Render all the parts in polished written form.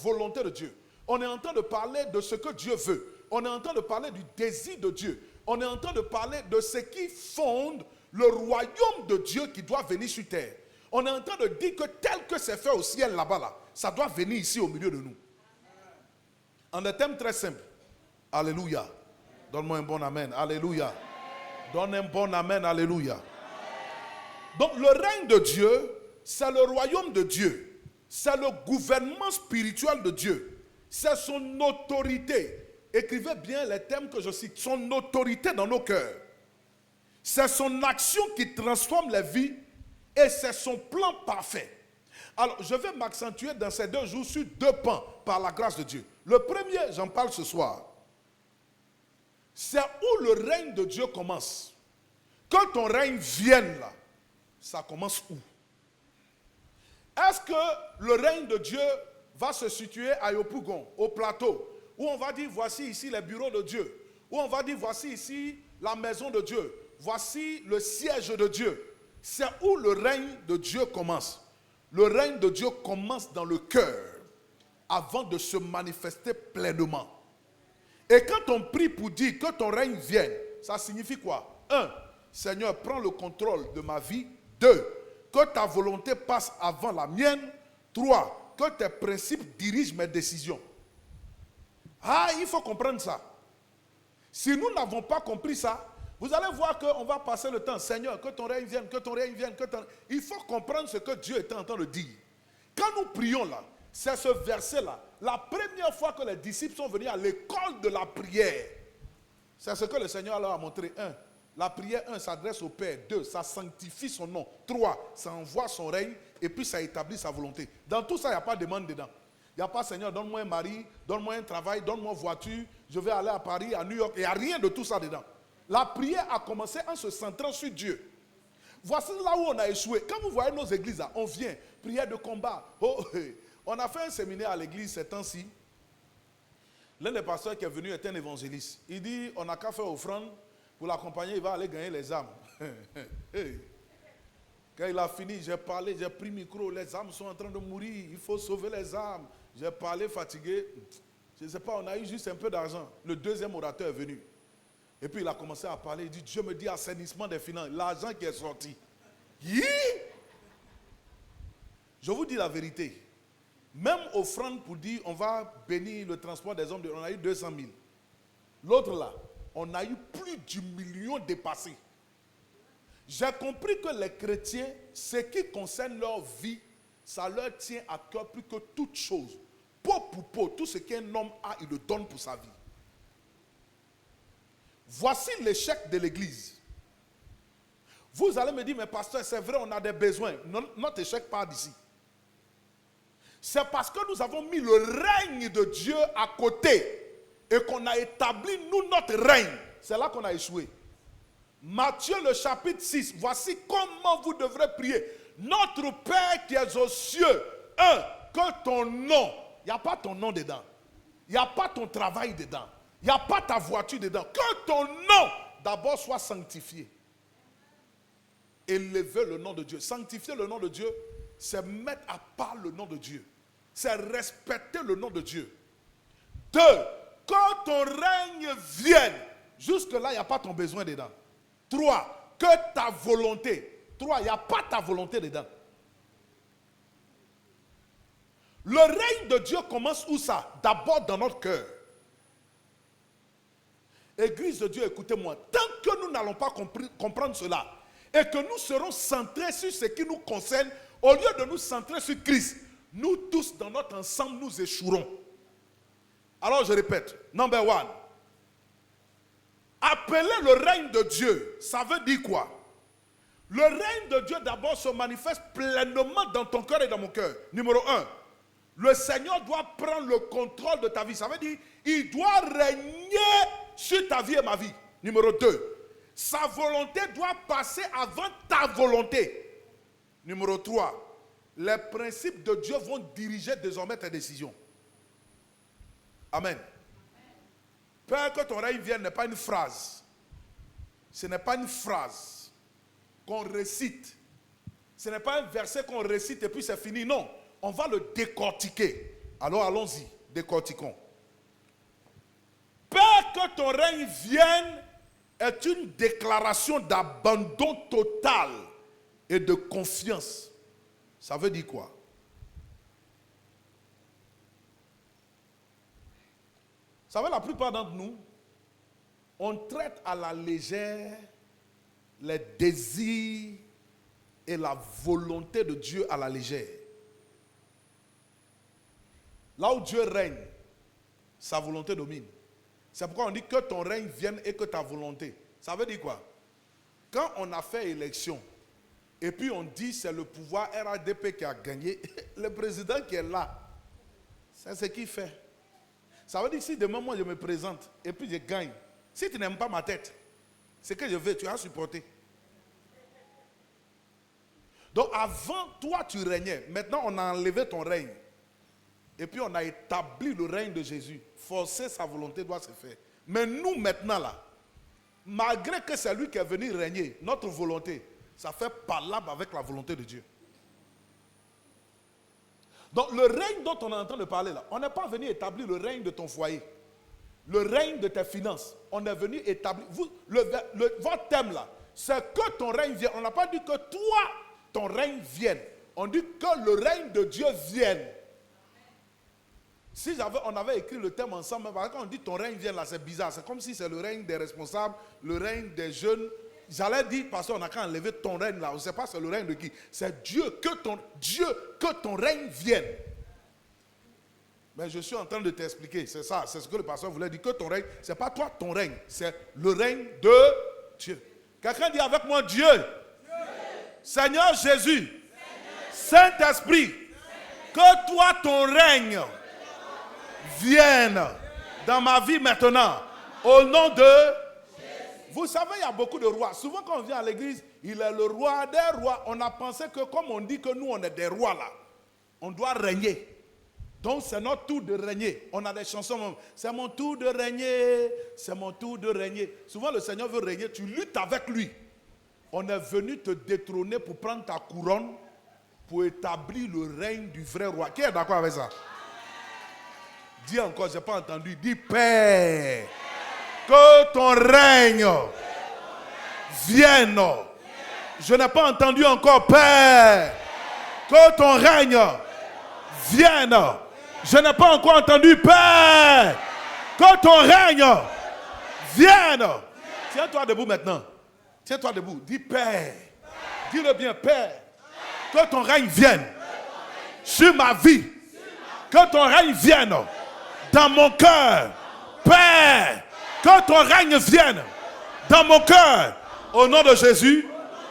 volonté de Dieu. On est en train de parler de ce que Dieu veut. On est en train de parler du désir de Dieu. On est en train de parler de ce qui fonde le royaume de Dieu qui doit venir sur terre. On est en train de dire que tel que c'est fait au ciel là-bas, là, ça doit venir ici au milieu de nous. En des termes très simples. Alléluia. Donne-moi un bon amen. Alléluia. Donne un bon amen. Alléluia. Donc le règne de Dieu, c'est le royaume de Dieu. C'est le gouvernement spirituel de Dieu. C'est son autorité. Écrivez bien les termes que je cite. Son autorité dans nos cœurs. C'est son action qui transforme les vies et c'est son plan parfait. Alors, je vais m'accentuer dans ces 2 jours sur 2 pans par la grâce de Dieu. Le premier, j'en parle ce soir. C'est où le règne de Dieu commence. Quand ton règne vienne là, ça commence où? Est-ce que le règne de Dieu va se situer à Yopougon, au plateau, où on va dire voici ici les bureaux de Dieu, où on va dire voici ici la maison de Dieu, voici le siège de Dieu? C'est où le règne de Dieu commence. Le règne de Dieu commence dans le cœur avant de se manifester pleinement. Et quand on prie pour dire que ton règne vienne, ça signifie quoi? 1. Seigneur, prends le contrôle de ma vie. 2. Que ta volonté passe avant la mienne. 3. Que tes principes dirigent mes décisions. Ah, il faut comprendre ça. Si nous n'avons pas compris ça, vous allez voir qu'on va passer le temps. Seigneur, que ton règne vienne, que ton règne vienne, que ton... Il faut comprendre ce que Dieu est en train de dire. Quand nous prions là, c'est ce verset-là. La première fois que les disciples sont venus à l'école de la prière, c'est ce que le Seigneur leur a montré. 1. La prière, 1, s'adresse au Père. 2, ça sanctifie son nom. 3, ça envoie son règne. Et puis ça établit sa volonté. Dans tout ça, il n'y a pas de demande dedans. Il n'y a pas, Seigneur, donne-moi un mari, donne-moi un travail, donne-moi une voiture, je vais aller à Paris, à New York. Il n'y a rien de tout ça dedans. La prière a commencé en se centrant sur Dieu. Voici là où on a échoué. Quand vous voyez nos églises, là, on vient, prière de combat. Oh, on a fait un séminaire à l'église ces temps-ci. L'un des pasteurs qui est venu est un évangéliste. Il dit, on n'a qu'à faire offrande pour l'accompagner, il va aller gagner les âmes. Quand il a fini, j'ai parlé, j'ai pris le micro, les âmes sont en train de mourir, il faut sauver les âmes. J'ai parlé fatigué. Je ne sais pas, on a eu juste un peu d'argent. Le deuxième orateur est venu. Et puis il a commencé à parler, il dit, Dieu me dit assainissement des finances, l'argent qui est sorti. Je vous dis la vérité. Même offrande pour dire, on va bénir le transport des hommes, on a eu 200 000. L'autre là, on a eu plus du million dépassé. J'ai compris que les chrétiens, ce qui concerne leur vie, ça leur tient à cœur plus que toute chose. Peau pour peau, tout ce qu'un homme a, il le donne pour sa vie. Voici l'échec de l'église. Vous allez me dire, mais pasteur, c'est vrai, on a des besoins. Notre échec part d'ici. C'est parce que nous avons mis le règne de Dieu à côté et qu'on a établi, nous, notre règne. C'est là qu'on a échoué. Matthieu, le chapitre 6, voici comment vous devrez prier. Notre Père qui est aux cieux, que ton nom, il n'y a pas ton nom dedans. Il n'y a pas ton travail dedans. Il n'y a pas ta voiture dedans. Que ton nom d'abord soit sanctifié. Élever le nom de Dieu. Sanctifier le nom de Dieu, c'est mettre à part le nom de Dieu. C'est respecter le nom de Dieu. 2, que ton règne vienne. Jusque-là, il n'y a pas ton besoin dedans. 3, que ta volonté. 3, il n'y a pas ta volonté dedans. Le règne de Dieu commence où ça? D'abord dans notre cœur. Église de Dieu, écoutez-moi. Tant que nous n'allons pas comprendre cela et que nous serons centrés sur ce qui nous concerne, au lieu de nous centrer sur Christ, nous tous dans notre ensemble, nous échouerons. Alors je répète, number 1. Appeler le règne de Dieu, ça veut dire quoi? Le règne de Dieu d'abord se manifeste pleinement dans ton cœur et dans mon cœur. Numéro 1, le Seigneur doit prendre le contrôle de ta vie. Ça veut dire, il doit régner sur ta vie et ma vie. Numéro 2, sa volonté doit passer avant ta volonté. Numéro 3, les principes de Dieu vont diriger désormais tes décisions. Amen. Père, que ton règne vienne n'est pas une phrase. Ce n'est pas une phrase qu'on récite. Ce n'est pas un verset qu'on récite et puis c'est fini. Non, on va le décortiquer. Alors allons-y, décortiquons. Père, que ton règne vienne est une déclaration d'abandon total et de confiance. Ça veut dire quoi? Vous savez, la plupart d'entre nous, on traite à la légère les désirs et la volonté de Dieu à la légère. Là où Dieu règne, sa volonté domine. C'est pourquoi on dit que ton règne vienne et que ta volonté. Ça veut dire quoi? Quand on a fait élection, et puis on dit c'est le pouvoir RADP qui a gagné, le président qui est là, c'est ce qu'il fait. Ça veut dire que si demain moi je me présente et puis je gagne, si tu n'aimes pas ma tête, c'est que je veux, tu as supporté. Donc avant, toi tu régnais. Maintenant on a enlevé ton règne. Et puis on a établi le règne de Jésus. Forcer sa volonté doit se faire. Mais nous maintenant là, malgré que c'est lui qui est venu régner, notre volonté, ça fait palabre avec la volonté de Dieu. Donc le règne dont on est en train de parler là, on n'est pas venu établir le règne de ton foyer, le règne de tes finances. On est venu établir, votre thème là, c'est que ton règne vienne. On n'a pas dit que toi, ton règne vienne. On dit que le règne de Dieu vienne. Si on avait écrit le thème ensemble, quand on dit ton règne vienne là, c'est bizarre. C'est comme si c'est le règne des responsables, le règne des jeunes. J'allais dire, parce qu'on a qu'à enlever ton règne là. On ne sait pas c'est le règne de qui. C'est Dieu, que ton règne vienne. Mais je suis en train de t'expliquer, c'est ça, c'est ce que le pasteur voulait dire, que ton règne, ce n'est pas toi ton règne, c'est le règne de Dieu. Quelqu'un dit avec moi Dieu. Seigneur Jésus, Saint-Esprit, que toi ton règne vienne dans ma vie maintenant, au nom de... Vous savez, il y a beaucoup de rois. Souvent quand on vient à l'église, il est le roi des rois. On a pensé que comme on dit que nous on est des rois là, on doit régner. Donc c'est notre tour de régner. On a des chansons, c'est mon tour de régner, c'est mon tour de régner. Souvent le Seigneur veut régner, tu luttes avec lui. On est venu te détrôner pour prendre ta couronne, pour établir le règne du vrai roi. Qui est d'accord avec ça? Dis encore, je n'ai pas entendu. Dis Père, que ton règne vienne. Je n'ai pas entendu encore. Père, que ton règne vienne. Je n'ai pas encore entendu. Père, que ton règne vienne. Tiens-toi debout maintenant. Tiens-toi debout. Dis Père. Dis-le bien, Père. Que ton règne vienne sur ma vie. Que ton règne vienne dans mon cœur. Père, que ton règne vienne dans mon cœur. Au nom de Jésus.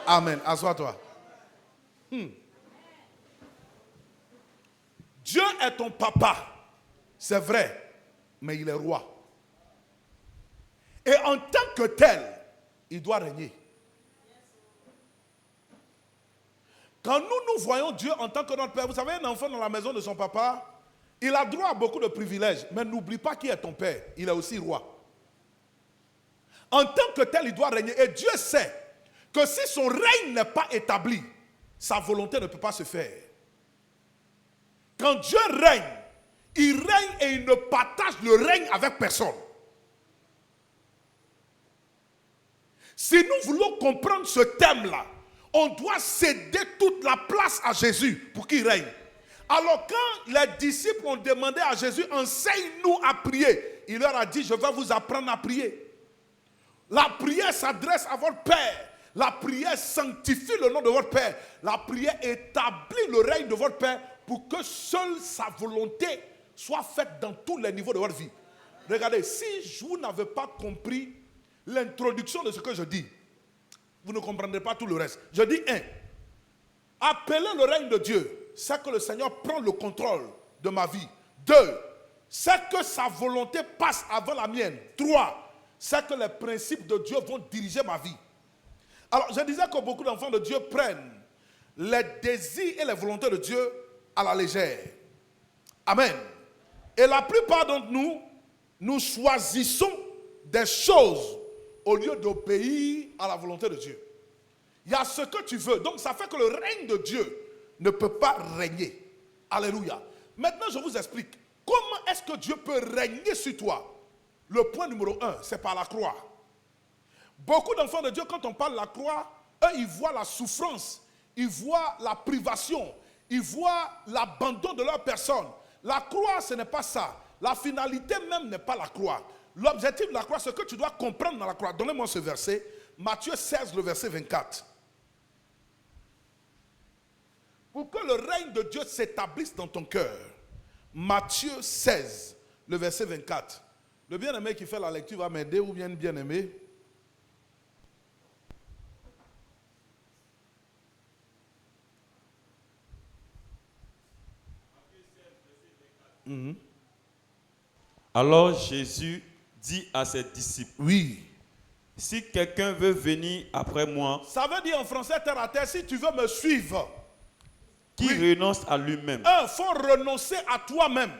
Amen. Assois-toi. Dieu est ton papa. C'est vrai. Mais il est roi. Et en tant que tel, il doit régner. Quand nous voyons Dieu en tant que notre Père, vous savez, un enfant dans la maison de son papa, il a droit à beaucoup de privilèges. Mais n'oublie pas qui est ton Père. Il est aussi roi. En tant que tel, il doit régner. Et Dieu sait que si son règne n'est pas établi, sa volonté ne peut pas se faire. Quand Dieu règne et il ne partage le règne avec personne. Si nous voulons comprendre ce thème-là, on doit céder toute la place à Jésus pour qu'il règne. Alors quand les disciples ont demandé à Jésus, enseigne-nous à prier, il leur a dit, je vais vous apprendre à prier. La prière s'adresse à votre Père. La prière sanctifie le nom de votre Père. La prière établit le règne de votre Père pour que seule sa volonté soit faite dans tous les niveaux de votre vie. Regardez, si vous n'avez pas compris l'introduction de ce que je dis, vous ne comprendrez pas tout le reste. Je dis 1. Appeler le règne de Dieu, c'est que le Seigneur prend le contrôle de ma vie. 2. C'est que sa volonté passe avant la mienne. 3. C'est que les principes de Dieu vont diriger ma vie. Alors, je disais que beaucoup d'enfants de Dieu prennent les désirs et les volontés de Dieu à la légère. Amen. Et la plupart d'entre nous, nous choisissons des choses au lieu d'obéir à la volonté de Dieu. Il y a ce que tu veux. Donc, ça fait que le règne de Dieu ne peut pas régner. Alléluia. Maintenant, je vous explique. Comment est-ce que Dieu peut régner sur toi? Le point numéro 1, c'est par la croix. Beaucoup d'enfants de Dieu, quand on parle de la croix, eux, ils voient la souffrance, ils voient la privation, ils voient l'abandon de leur personne. La croix, ce n'est pas ça. La finalité même n'est pas la croix. L'objectif de la croix, c'est que tu dois comprendre dans la croix. Donnez-moi ce verset, Matthieu 16, le verset 24. Pour que le règne de Dieu s'établisse dans ton cœur. Matthieu 16, le verset 24. Le bien-aimé qui fait la lecture va m'aider ou bien bien-aimé? Alors Jésus dit à ses disciples, Oui. si quelqu'un veut venir après moi, Ça veut dire en français terre à terre, si tu veux me suivre, qui renonce à lui-même, il faut renoncer à toi-même.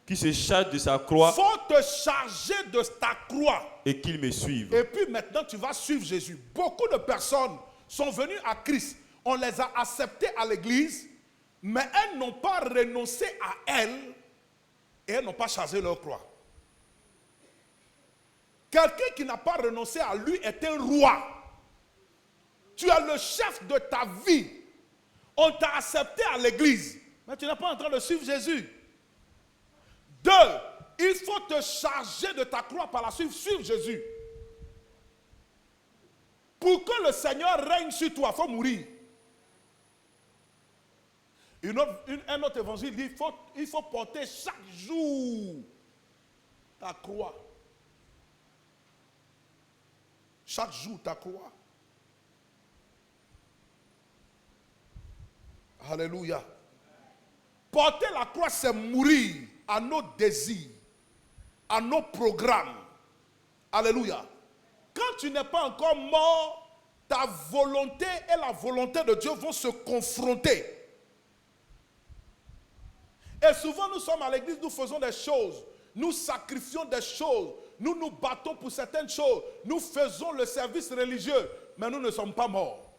qui se charge de sa Il croix faut te charger de ta croix. et qu'il me suive. Et puis maintenant, tu vas suivre Jésus. Beaucoup de personnes sont venues à Christ. On les a acceptées à l'église, mais elles n'ont pas renoncé à elles et elles n'ont pas chargé leur croix. Quelqu'un qui n'a pas renoncé à lui est un roi. Tu es le chef de ta vie. On t'a accepté à l'église, mais tu n'es pas en train de suivre Jésus. 2, il faut te charger de ta croix par la suite, suivre Jésus. Pour que le Seigneur règne sur toi, il faut mourir. Un autre évangile dit il faut porter chaque jour ta croix. Chaque jour ta croix. Alléluia. Porter la croix, c'est mourir à nos désirs, à nos programmes. Alléluia. Quand tu n'es pas encore mort, ta volonté et la volonté de Dieu vont se confronter. Et souvent nous sommes à l'église, nous faisons des choses, nous sacrifions des choses, nous nous battons pour certaines choses, nous faisons le service religieux, mais nous ne sommes pas morts.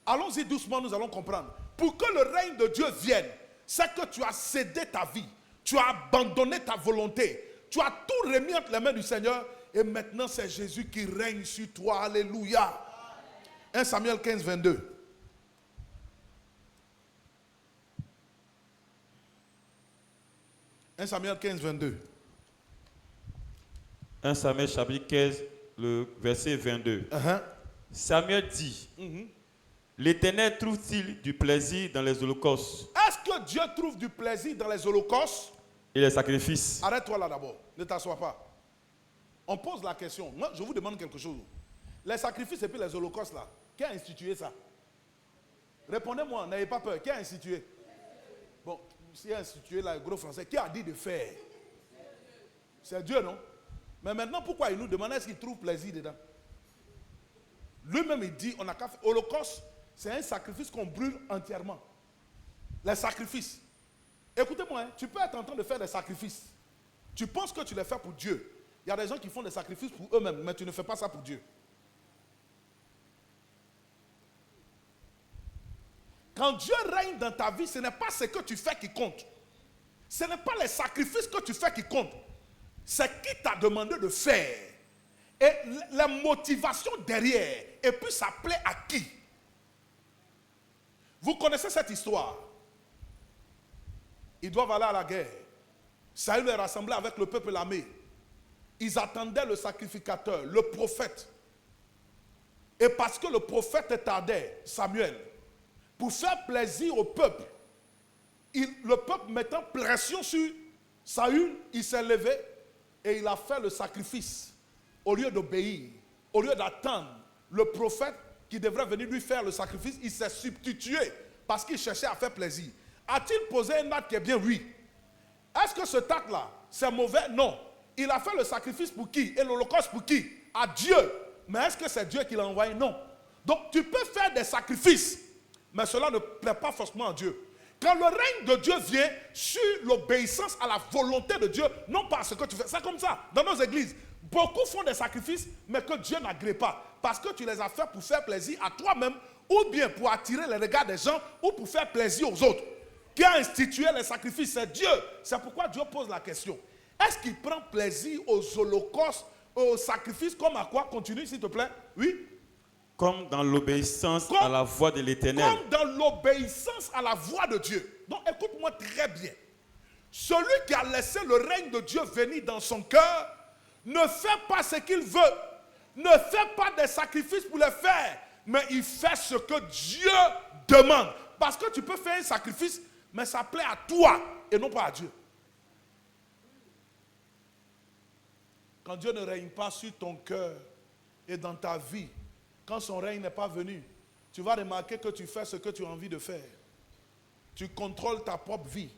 Allons-y doucement, nous allons comprendre. Pour que le règne de Dieu vienne, c'est que tu as cédé ta vie, tu as abandonné ta volonté, tu as tout remis entre les mains du Seigneur, et maintenant c'est Jésus qui règne sur toi. Alléluia. 1 Samuel 15, 22. « 1 Samuel 15, 22. 1 Samuel chapitre 15, le verset 22. Samuel dit, l'Éternel trouve-t-il du plaisir dans les holocaustes Est-ce que Dieu trouve du plaisir dans les holocaustes? et les sacrifices? Arrête-toi là d'abord, ne t'assois pas. On pose la question. Moi, je vous demande quelque chose. Les sacrifices et puis les holocaustes là, qui a institué ça? Répondez-moi, n'ayez pas peur. Qui a institué? Bon, si a institué là, le gros français, qui a dit de faire? C'est Dieu, non? Mais maintenant, pourquoi il nous demande est-ce qu'il trouve plaisir dedans? Lui-même, il dit, on n'a qu'à faire. Holocauste, c'est un sacrifice qu'on brûle entièrement. Les sacrifices. Écoutez-moi, hein, tu peux être en train de faire des sacrifices. Tu penses que tu les fais pour Dieu. Il y a des gens qui font des sacrifices pour eux-mêmes, mais tu ne fais pas ça pour Dieu. Quand Dieu règne dans ta vie, ce n'est pas ce que tu fais qui compte. Ce n'est pas les sacrifices que tu fais qui comptent. C'est qui t'a demandé de faire. Et la motivation derrière. Et puis ça plaît à qui? Vous connaissez cette histoire. Ils doivent aller à la guerre. Saül est rassemblé avec le peuple l'armée. Ils attendaient le sacrificateur, le prophète. Et parce que le prophète tardait, Samuel, pour faire plaisir au peuple, le peuple mettant pression sur Saül, il s'est levé et il a fait le sacrifice. Au lieu d'obéir, au lieu d'attendre le prophète qui devrait venir lui faire le sacrifice, il s'est substitué parce qu'il cherchait à faire plaisir. A-t-il posé un acte qui est bien? Oui. Est-ce que ce acte-là, c'est mauvais? Non. Il a fait le sacrifice pour qui? Et l'holocauste pour qui? À Dieu. Mais est-ce que c'est Dieu qui l'a envoyé? Non. Donc tu peux faire des sacrifices, mais cela ne plaît pas forcément à Dieu. Quand le règne de Dieu vient sur l'obéissance à la volonté de Dieu, non pas ce que tu fais. C'est comme ça. Dans nos églises, beaucoup font des sacrifices, mais que Dieu n'agrée pas. Parce que tu les as fait pour faire plaisir à toi-même, ou bien pour attirer les regards des gens, ou pour faire plaisir aux autres. qui a institué les sacrifices, c'est Dieu. C'est pourquoi Dieu pose la question. Est-ce qu'il prend plaisir aux holocaustes, aux sacrifices, comme à quoi? Continue, s'il te plaît. Oui. Comme dans l'obéissance à la voix de l'Éternel. Comme dans l'obéissance à la voix de Dieu. Donc écoute-moi très bien. Celui qui a laissé le règne de Dieu venir dans son cœur ne fait pas ce qu'il veut. Ne fait pas des sacrifices pour les faire. Mais il fait ce que Dieu demande. Parce que tu peux faire un sacrifice, mais ça plaît à toi et non pas à Dieu. Quand Dieu ne règne pas sur ton cœur et dans ta vie, quand son règne n'est pas venu, tu vas remarquer que tu fais ce que tu as envie de faire. Tu contrôles ta propre vie.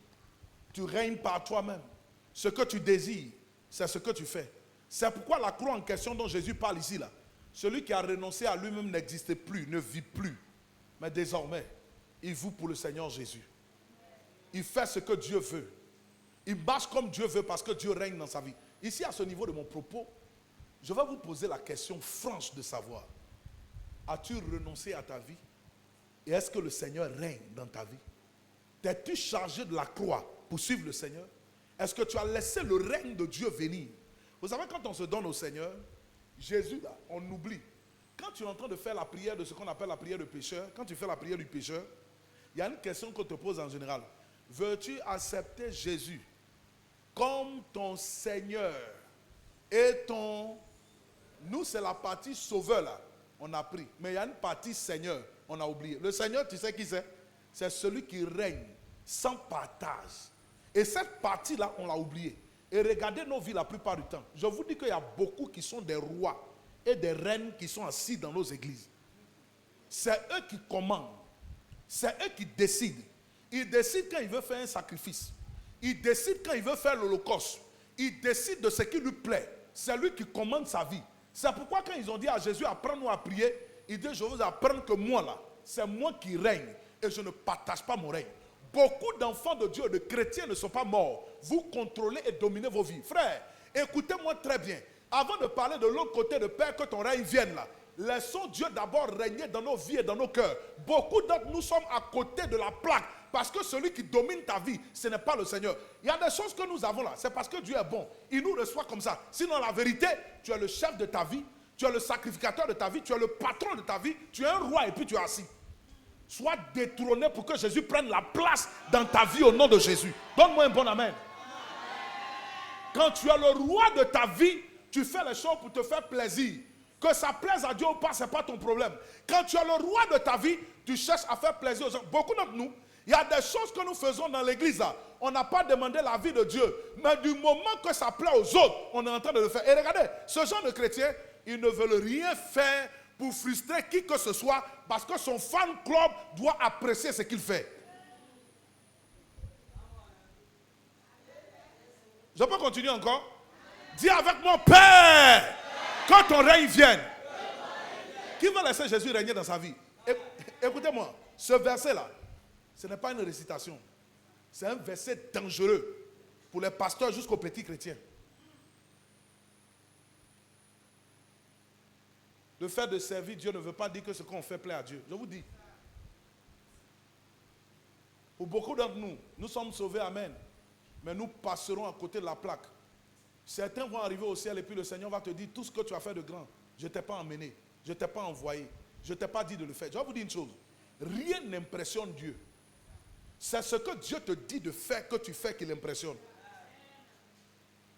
Tu règnes par toi-même. Ce que tu désires, c'est ce que tu fais. C'est pourquoi la croix en question dont Jésus parle ici, là, celui qui a renoncé à lui-même n'existe plus, ne vit plus. Mais désormais, il vit pour le Seigneur Jésus. Il fait ce que Dieu veut. Il marche comme Dieu veut parce que Dieu règne dans sa vie. Ici, à ce niveau de mon propos, je vais vous poser la question franche de savoir. As-tu renoncé à ta vie? Et est-ce que le Seigneur règne dans ta vie? T'es-tu chargé de la croix pour suivre le Seigneur? Est-ce que tu as laissé le règne de Dieu venir? Vous savez, quand on se donne au Seigneur, Jésus, là, on oublie. Quand tu es en train de faire la prière de ce qu'on appelle la prière du pécheur, quand tu fais la prière du pécheur, il y a une question qu'on te pose en général. Veux-tu accepter Jésus comme ton Seigneur et ton... Nous, c'est la partie sauveur, là. On a pris. Mais il y a une partie Seigneur, on a oublié. Le Seigneur, tu sais qui c'est? C'est celui qui règne sans partage. Et cette partie-là, on l'a oubliée. Et regardez nos vies la plupart du temps. Je vous dis qu'il y a beaucoup qui sont des rois et des reines qui sont assis dans nos églises. C'est eux qui commandent. C'est eux qui décident. Ils décident quand ils veulent faire un sacrifice. Ils décident quand ils veulent faire l'holocauste. Ils décident de ce qui lui plaît. C'est lui qui commande sa vie. C'est pourquoi quand ils ont dit à Jésus, apprends-nous à prier, il dit, je vous apprends que moi là, c'est moi qui règne et je ne partage pas mon règne. Beaucoup d'enfants de Dieu, de chrétiens ne sont pas morts. Vous contrôlez et dominez vos vies. Frère, écoutez-moi très bien. Avant de parler de l'autre côté de Père, que ton règne vienne là, laissons Dieu d'abord régner dans nos vies et dans nos cœurs. Beaucoup d'entre nous sommes à côté de la plaque parce que celui qui domine ta vie, ce n'est pas le Seigneur. Il y a des choses que nous avons là, c'est parce que Dieu est bon. Il nous reçoit comme ça. Sinon, la vérité, tu es le chef de ta vie, tu es le sacrificateur de ta vie, tu es le patron de ta vie, tu es un roi et puis tu es assis. Sois détrôné pour que Jésus prenne la place dans ta vie au nom de Jésus. Donne-moi un bon amen. Quand tu es le roi de ta vie, tu fais les choses pour te faire plaisir. Que ça plaise à Dieu ou pas, ce n'est pas ton problème. Quand tu es le roi de ta vie, tu cherches à faire plaisir aux gens. Beaucoup d'entre nous, il y a des choses que nous faisons dans l'église là. On n'a pas demandé la vie de Dieu. Mais du moment que ça plaît aux autres, on est en train de le faire. Et regardez, ce genre de chrétiens, ils ne veulent rien faire pour frustrer qui que ce soit parce que son fan club doit apprécier ce qu'il fait. Je peux continuer encore? Dis avec mon Père, quand ton règne vienne. Qui va laisser Jésus régner dans sa vie? Écoutez-moi, ce verset-là, ce n'est pas une récitation. C'est un verset dangereux pour les pasteurs jusqu'aux petits chrétiens. Le fait de servir Dieu ne veut pas dire que ce qu'on fait plaît à Dieu. Je vous dis. Pour beaucoup d'entre nous, nous sommes sauvés, amen. Mais nous passerons à côté de la plaque. Certains vont arriver au ciel et puis le Seigneur va te dire tout ce que tu as fait de grand. Je ne t'ai pas emmené, je ne t'ai pas envoyé, je ne t'ai pas dit de le faire. Je vais vous dire une chose. Rien n'impressionne Dieu. C'est ce que Dieu te dit de faire que tu fais qui l'impressionne.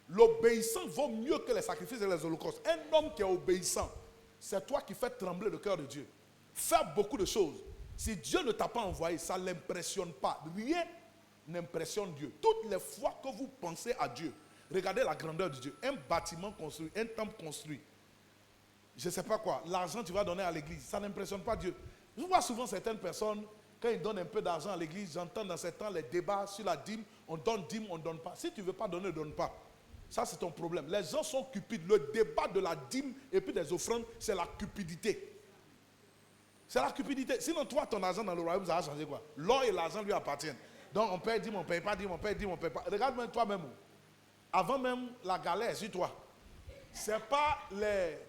L'obéissance vaut mieux que les sacrifices et les holocaustes. Un homme qui est obéissant, c'est toi qui fais trembler le cœur de Dieu. Faire beaucoup de choses. Si Dieu ne t'a pas envoyé, ça ne l'impressionne pas. Rien n'impressionne Dieu. Toutes les fois que vous pensez à Dieu, regardez la grandeur de Dieu. Un bâtiment construit, un temple construit. Je ne sais pas quoi. L'argent que tu vas donner à l'église, ça n'impressionne pas Dieu. Je vois souvent certaines personnes, quand ils donnent un peu d'argent à l'église, j'entends dans ces temps les débats sur la dîme. On donne dîme, on ne donne pas. Si tu ne veux pas donner, ne donne pas. Ça, c'est ton problème. Les gens sont cupides. Le débat de la dîme et puis des offrandes, c'est la cupidité. C'est la cupidité. Sinon, toi, ton argent dans le royaume, ça va changer quoi? L'or et l'argent lui appartiennent. Donc, on paye dîme, on ne paye pas dîme, on paye dîme, on ne paye pas. Regarde même toi-même. Avant même la galère sur toi. C'est pas les...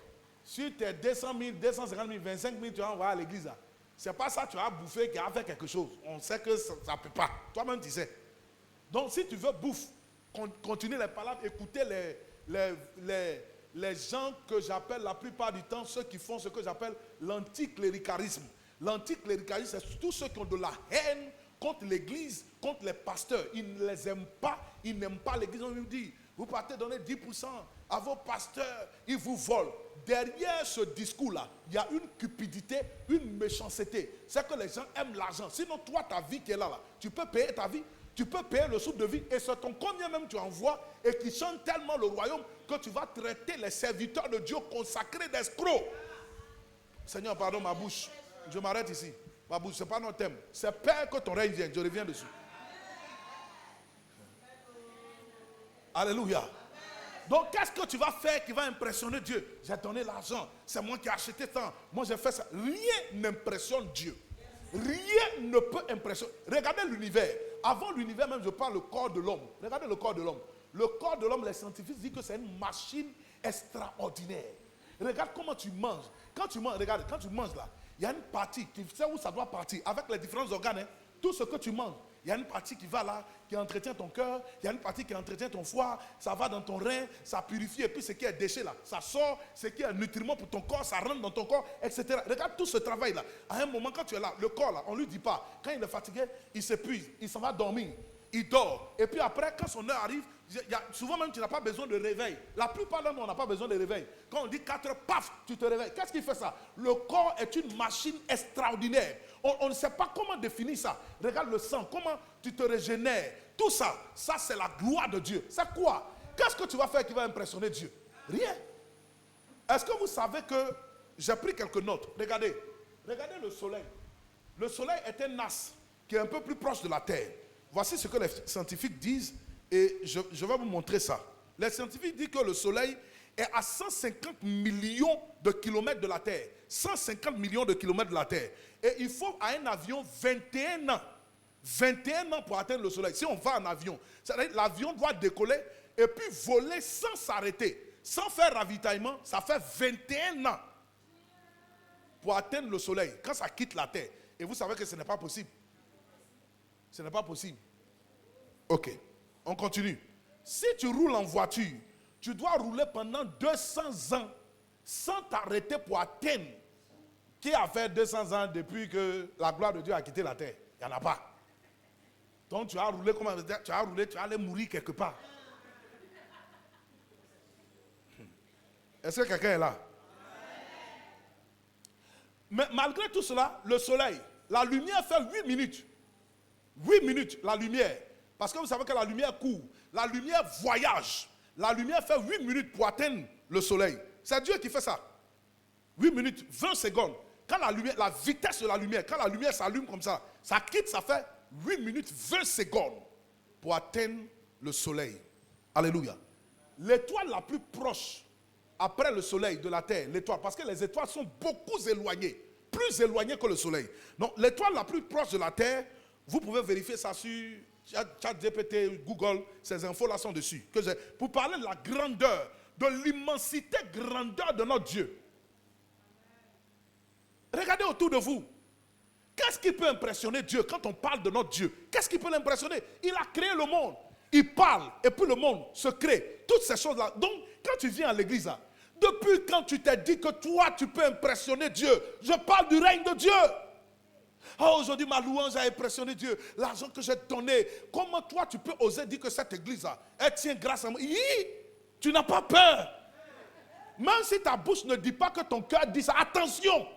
Sur tes 200 000, 250 000, 25 000, tu vas envoyer à l'église. Là. c'est pas ça tu as bouffé qui a fait quelque chose. On sait que ça ne peut pas. Toi-même tu sais. Donc si tu veux bouffer, continuer les palabres, écouter les gens que j'appelle la plupart du temps, ceux qui font ce que j'appelle l'anticléricalisme. L'anticléricalisme, c'est tous ceux qui ont de la haine contre l'église, contre les pasteurs. Ils ne les aiment pas, ils n'aiment pas l'église. On lui dit, vous partez donner 10% à vos pasteurs, ils vous volent. Derrière ce discours-là, il y a une cupidité, une méchanceté. C'est que les gens aiment l'argent. Sinon, toi, ta vie qui est là, tu peux payer ta vie, tu peux payer le soupe de vie. Et c'est ton combien même tu envoies et qui chante tellement le royaume que tu vas traiter les serviteurs de Dieu consacrés d'escrocs. Seigneur, pardon ma bouche. Je m'arrête ici. Ma bouche, ce n'est pas notre thème. C'est Père que ton règne vienne. Je reviens dessus. Alléluia. Donc, qu'est-ce que tu vas faire qui va impressionner Dieu? J'ai donné l'argent. C'est moi qui ai acheté tant. Moi, j'ai fait ça. Rien n'impressionne Dieu. Rien ne peut impressionner. Regardez l'univers. Avant l'univers même, je parle du corps de l'homme. Regardez le corps de l'homme. Le corps de l'homme, les scientifiques disent que c'est une machine extraordinaire. Regarde comment tu manges. Quand tu manges, regarde, quand tu manges là, il y a une partie, tu sais où ça doit partir, avec les différents organes, hein, tout ce que tu manges. Il y a une partie qui va là, qui entretient ton cœur, il y a une partie qui entretient ton foie, ça va dans ton rein, ça purifie, et puis ce qui est déchet là, ça sort, ce qui est nutriment pour ton corps, ça rentre dans ton corps, etc. Regarde tout ce travail là. À un moment, quand tu es là, le corps là, on ne lui dit pas, quand il est fatigué, il s'épuise, il s'en va dormir, il dort. Et puis après, quand son heure arrive, souvent même tu n'as pas besoin de réveil. La plupart d'entre nous, on n'a pas besoin de réveil. Quand on dit 4 heures, paf, tu te réveilles. Qu'est-ce qui fait ça? Le corps est une machine extraordinaire. On ne sait pas comment définir ça. Regarde le sang, comment tu te régénères. Tout ça, ça c'est la gloire de Dieu. C'est quoi? Qu'est-ce que tu vas faire qui va impressionner Dieu? Rien. Est-ce que vous savez que j'ai pris quelques notes? Regardez le soleil. Le soleil est un astre qui est un peu plus proche de la terre. Voici ce que les scientifiques disent et je vais vous montrer ça. Les scientifiques disent que le soleil est à 150 millions de kilomètres de la terre. 150 millions de kilomètres de la terre. Et il faut à un avion 21 ans. 21 ans pour atteindre le soleil. Si on va en avion, l'avion doit décoller et puis voler sans s'arrêter, sans faire ravitaillement. Ça fait 21 ans pour atteindre le soleil quand ça quitte la terre. Et vous savez que ce n'est pas possible. Ce n'est pas possible. Ok, on continue. Si tu roules en voiture, tu dois rouler pendant 200 ans sans t'arrêter pour atteindre. Qui a fait 200 ans depuis que la gloire de Dieu a quitté la terre? Il n'y en a pas. Donc tu as roulé, comment tu as roulé, tu allais mourir quelque part. Est-ce que quelqu'un est là? Mais malgré tout cela, le soleil, la lumière fait 8 minutes. 8 minutes, la lumière. Parce que vous savez que la lumière court. La lumière voyage. La lumière fait 8 minutes pour atteindre le soleil. C'est Dieu qui fait ça. 8 minutes, 20 secondes. Quand la lumière, la vitesse de la lumière, quand la lumière s'allume comme ça quitte, ça fait 8 minutes, 20 secondes pour atteindre le soleil. Alléluia. L'étoile la plus proche après le soleil de la terre, l'étoile, parce que les étoiles sont beaucoup éloignées, plus éloignées que le soleil. Donc l'étoile la plus proche de la terre, vous pouvez vérifier ça sur ChatGPT, Google, ces infos-là sont dessus. Pour parler de la grandeur, de l'immensité grandeur de notre Dieu. Regardez autour de vous. Qu'est-ce qui peut impressionner Dieu quand on parle de notre Dieu? Qu'est-ce qui peut l'impressionner? Il a créé le monde. Il parle et puis le monde se crée. Toutes ces choses-là. Donc, quand tu viens à l'église, là, depuis quand tu t'es dit que toi, tu peux impressionner Dieu? Je parle du règne de Dieu. Oh, aujourd'hui, ma louange a impressionné Dieu. L'argent que j'ai donné. Comment toi, tu peux oser dire que cette église-là, elle tient grâce à moi? Tu n'as pas peur. Même si ta bouche ne dit pas que ton cœur dit ça. Attention.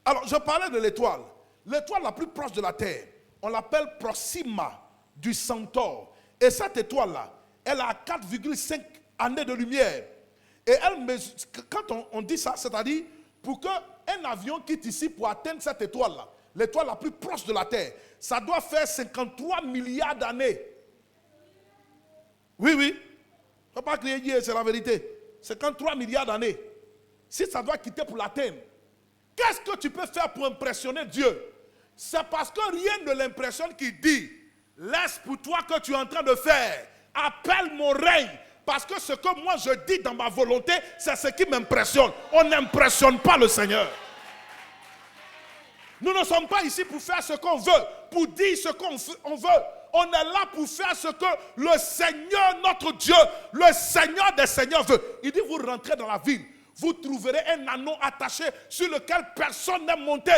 Alors, je parlais de l'étoile. L'étoile la plus proche de la Terre, on l'appelle Proxima du Centaure. Et cette étoile-là, elle a 4,5 années de lumière. Et quand on dit ça, c'est-à-dire pour qu'un avion quitte ici pour atteindre cette étoile-là, l'étoile la plus proche de la Terre, ça doit faire 53 milliards d'années. Oui. Il ne faut pas crier hier, c'est la vérité. 53 milliards d'années. Si ça doit quitter pour l'atteindre, qu'est-ce que tu peux faire pour impressionner Dieu? C'est parce que rien ne l'impressionne qu'il dit, laisse pour toi que tu es en train de faire. Appelle mon règne. Parce que ce que moi je dis dans ma volonté, c'est ce qui m'impressionne. On n'impressionne pas le Seigneur. Nous ne sommes pas ici pour faire ce qu'on veut, pour dire ce qu'on veut. On est là pour faire ce que le Seigneur, notre Dieu, le Seigneur des Seigneurs veut. Il dit, vous rentrez dans la ville, vous trouverez un anneau attaché sur lequel personne n'est monté.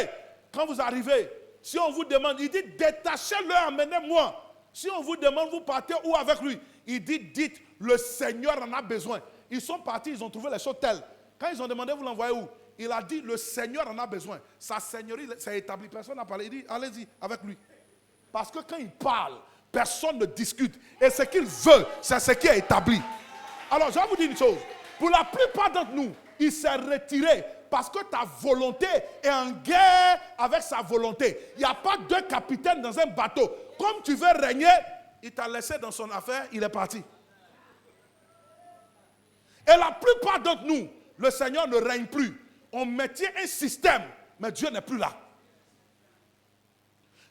Quand vous arrivez, si on vous demande, il dit, détachez-le, amenez-moi. Si on vous demande, vous partez où avec lui? Il dit, dites, le Seigneur en a besoin. Ils sont partis, ils ont trouvé les choses telles. Quand ils ont demandé, vous l'envoyez où? Il a dit, le Seigneur en a besoin. Sa seigneurie s'est établie. Personne n'a parlé. Il dit, allez-y avec lui. Parce que quand il parle, personne ne discute. Et ce qu'il veut, c'est ce qui est établi. Alors, je vais vous dire une chose. Pour la plupart d'entre nous, il s'est retiré parce que ta volonté est en guerre avec sa volonté. Il n'y a pas deux capitaines dans un bateau. Comme tu veux régner, il t'a laissé dans son affaire, il est parti. Et la plupart d'entre nous, le Seigneur ne règne plus. On maintient un système, mais Dieu n'est plus là.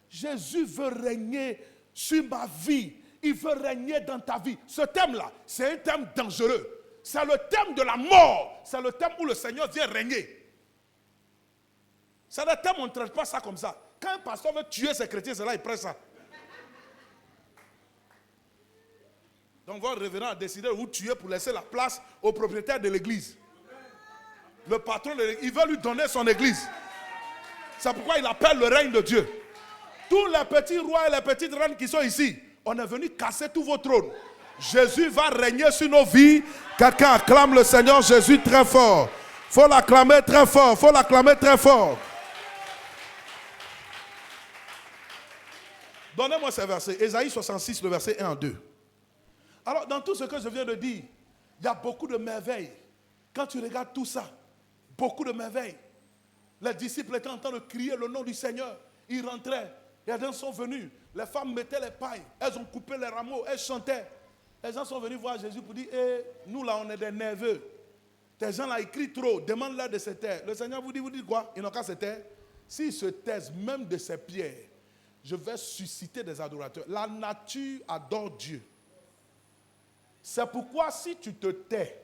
Jésus veut régner sur ma vie. Il veut régner dans ta vie. Ce thème-là, c'est un thème dangereux. C'est le thème de la mort. C'est le thème où le Seigneur vient régner. C'est le thème où on ne traite pas ça comme ça. Quand un pasteur veut tuer ses chrétiens, c'est là qu'il prend ça. Donc votre révérend a décidé de vous tuer pour laisser la place au propriétaire de l'église. Le patron de l'église, il veut lui donner son église. C'est pourquoi il appelle le règne de Dieu. Tous les petits rois et les petites reines qui sont ici, on est venu casser tous vos trônes. Jésus va régner sur nos vies. Quelqu'un acclame le Seigneur Jésus très fort. Il faut l'acclamer très fort. Il faut l'acclamer très fort. Donnez-moi ces versets. Ésaïe 66, le verset 1 à 2. Alors, dans tout ce que je viens de dire, il y a beaucoup de merveilles. Quand tu regardes tout ça, beaucoup de merveilles. Les disciples étaient en train de crier le nom du Seigneur. Ils rentraient. Les gens sont venus. Les femmes mettaient les pailles. Elles ont coupé les rameaux. Elles chantaient. Les gens sont venus voir Jésus pour dire, nous là, on est des nerveux. Ces gens là, ils crient trop. Demande-leur de se taire. Le Seigneur vous dit quoi? Ils n'ont qu'à se taire. S'ils se taisent même de ces pierres, je vais susciter des adorateurs. La nature adore Dieu. C'est pourquoi si tu te tais,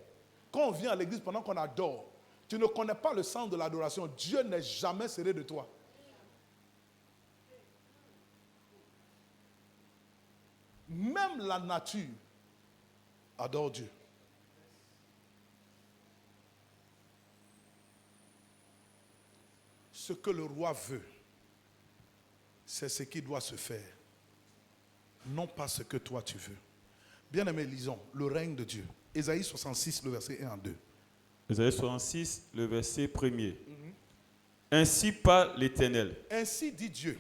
quand on vient à l'église pendant qu'on adore, tu ne connais pas le sens de l'adoration. Dieu n'est jamais serré de toi. Même la nature adore Dieu. Ce que le roi veut, c'est ce qui doit se faire. Non pas ce que toi tu veux. Bien-aimés, lisons le règne de Dieu. Ésaïe 66, le verset 1 à 2. Ésaïe 66, le verset 1er. Ainsi parle l'Éternel. Ainsi dit Dieu.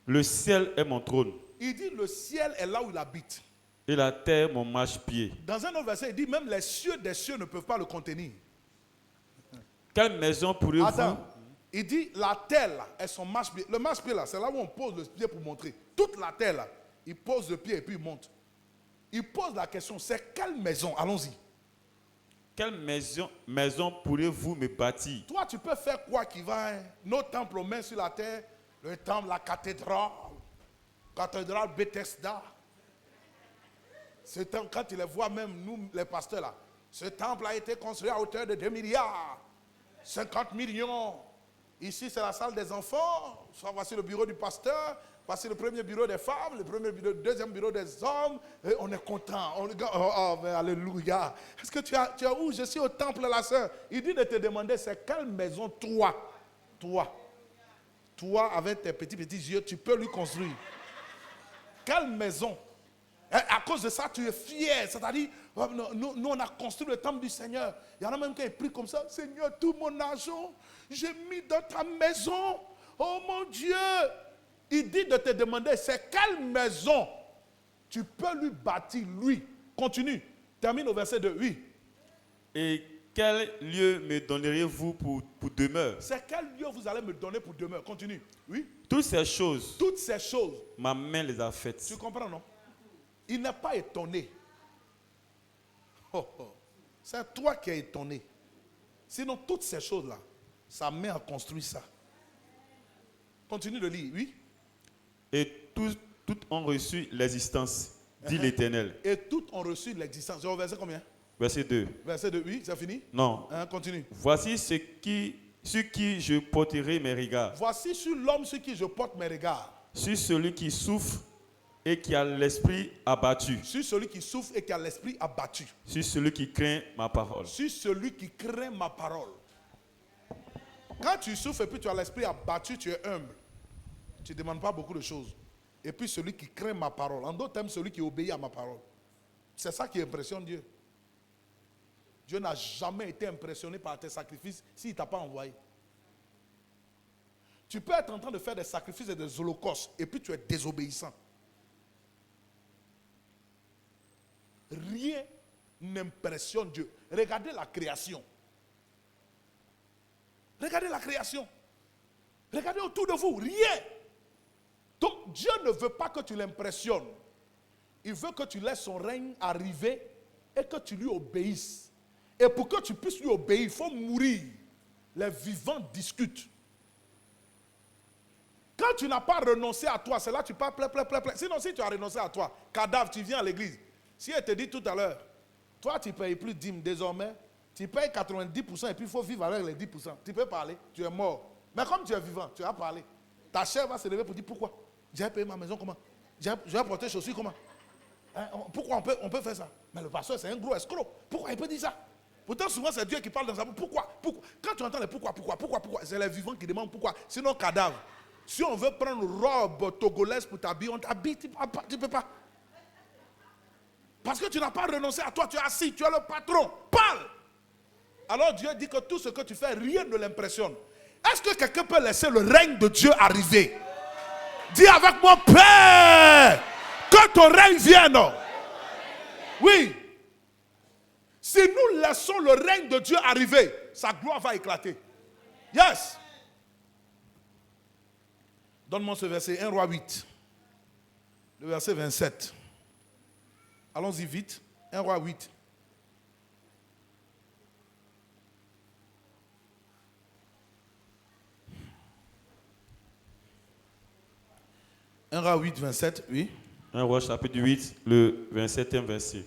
Le ciel est mon trône. Il dit le ciel est là où il habite. Et la terre mon marchepied. Dans un autre verset, il dit même les cieux des cieux ne peuvent pas le contenir. Quelle maison pourrez-vous... Attends, il dit la terre là est son marchepied. Le marchepied là, c'est là où on pose le pied pour montrer. Toute la terre là, il pose le pied et puis il monte. Il pose la question, c'est quelle maison? Allons-y. Quelle maison pourrez-vous me bâtir? Toi, tu peux faire quoi qui va? Nos temples aux mains sur la terre, le temple, la cathédrale Bethesda. Ce temple, quand tu les vois même, nous, les pasteurs là, ce temple a été construit à hauteur de 2 milliards, 50 millions. Ici, c'est la salle des enfants. Soit voici le bureau du pasteur. Voici le premier bureau des femmes, le deuxième bureau des hommes. Et on est content. Mais alléluia. Est-ce que tu es où? Je suis au temple, la sœur. Il dit de te demander, c'est quelle maison toi, avec tes petits yeux, tu peux lui construire. Quelle maison? Et à cause de ça, tu es fier. C'est-à-dire, nous, on a construit le temple du Seigneur. Il y en a même qui ont pris comme ça. Seigneur, tout mon argent, j'ai mis dans ta maison. Oh mon Dieu. Il dit de te demander, c'est quelle maison tu peux lui bâtir, lui. Continue. Termine au verset 2. Oui. Et quel lieu me donneriez-vous pour demeure? C'est quel lieu vous allez me donner pour demeure? Continue. Oui. Toutes ces choses, ma main les a faites. Tu comprends, non? Il n'est pas étonné. C'est toi qui es étonné. Sinon, toutes ces choses-là, sa main a construit ça. Continue de lire, oui. Et toutes ont reçu l'existence. dit l'Éternel. Et toutes ont reçu l'existence. Verset combien? Verset 2. Verset 2, oui, c'est fini? Non. Continue. Voici sur qui je porterai mes regards. Voici sur l'homme sur qui je porte mes regards. Sur celui qui souffre et qui a l'esprit abattu. Sur celui qui souffre et qui a l'esprit abattu. Sur celui qui craint ma parole. Sur celui qui craint ma parole. Quand tu souffres et puis tu as l'esprit abattu, tu es humble. Tu ne demandes pas beaucoup de choses. Et puis celui qui craint ma parole. En d'autres termes, celui qui obéit à ma parole. C'est ça qui impressionne Dieu. Dieu n'a jamais été impressionné par tes sacrifices s'il ne t'a pas envoyé. Tu peux être en train de faire des sacrifices et des holocaustes et puis tu es désobéissant. Rien n'impressionne Dieu. Regardez la création. Regardez la création. Regardez autour de vous. Rien. Donc Dieu ne veut pas que tu l'impressionnes. Il veut que tu laisses son règne arriver et que tu lui obéisses. Et pour que tu puisses lui obéir, il faut mourir. Les vivants discutent. Quand tu n'as pas renoncé à toi, c'est là que tu parles plein. Sinon, si tu as renoncé à toi, cadavre, tu viens à l'église. Si elle te dit tout à l'heure, toi tu ne payes plus dîme désormais, tu payes 90% et puis il faut vivre avec les 10%. Tu peux parler, tu es mort. Mais comme tu es vivant, tu vas parler. Ta chair va se lever pour dire pourquoi? J'ai payé ma maison comment? J'ai porté les chaussures comment? Hein, pourquoi on peut faire ça? Mais le pasteur c'est un gros escroc. Pourquoi il peut dire ça? Pourtant souvent c'est Dieu qui parle dans sa bouche. Pourquoi? Quand tu entends les pourquoi, c'est les vivants qui demandent pourquoi. Sinon cadavre. Si on veut prendre une robe togolaise pour t'habiller, on t'habille, tu ne peux pas. Parce que tu n'as pas renoncé à toi, tu es assis, tu es le patron. Parle! Alors Dieu dit que tout ce que tu fais, rien ne l'impressionne. Est-ce que quelqu'un peut laisser le règne de Dieu arriver? Dis avec moi, Père, que ton règne vienne. Oui. Si nous laissons le règne de Dieu arriver, sa gloire va éclater. Yes. Donne-moi ce verset, 1 Roi 8, le verset 27. Allons-y vite, 1 Roi 8. Un Roi 8, 27, oui. 1 Roi chapitre 8, le 27e verset.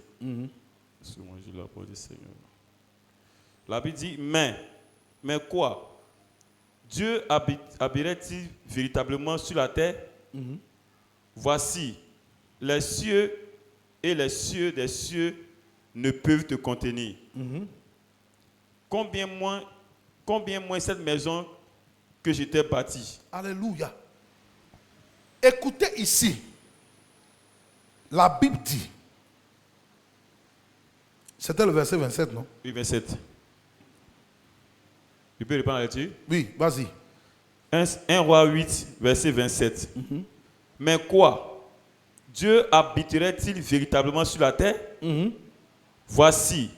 Excuse-moi, je la parole du Seigneur. La Bible dit, mais quoi? Dieu habiterait-il véritablement sur la terre? Voici, les cieux et les cieux des cieux ne peuvent te contenir. Combien moins cette maison que je t'ai bâtie. Alléluia. Écoutez ici. La Bible dit. C'était le verset 27, non? Oui, 27. Tu peux répondre là-dessus? Oui, vas-y. 1 Roi 8, verset 27. Mais quoi? Dieu habiterait-il véritablement sur la terre? Voici,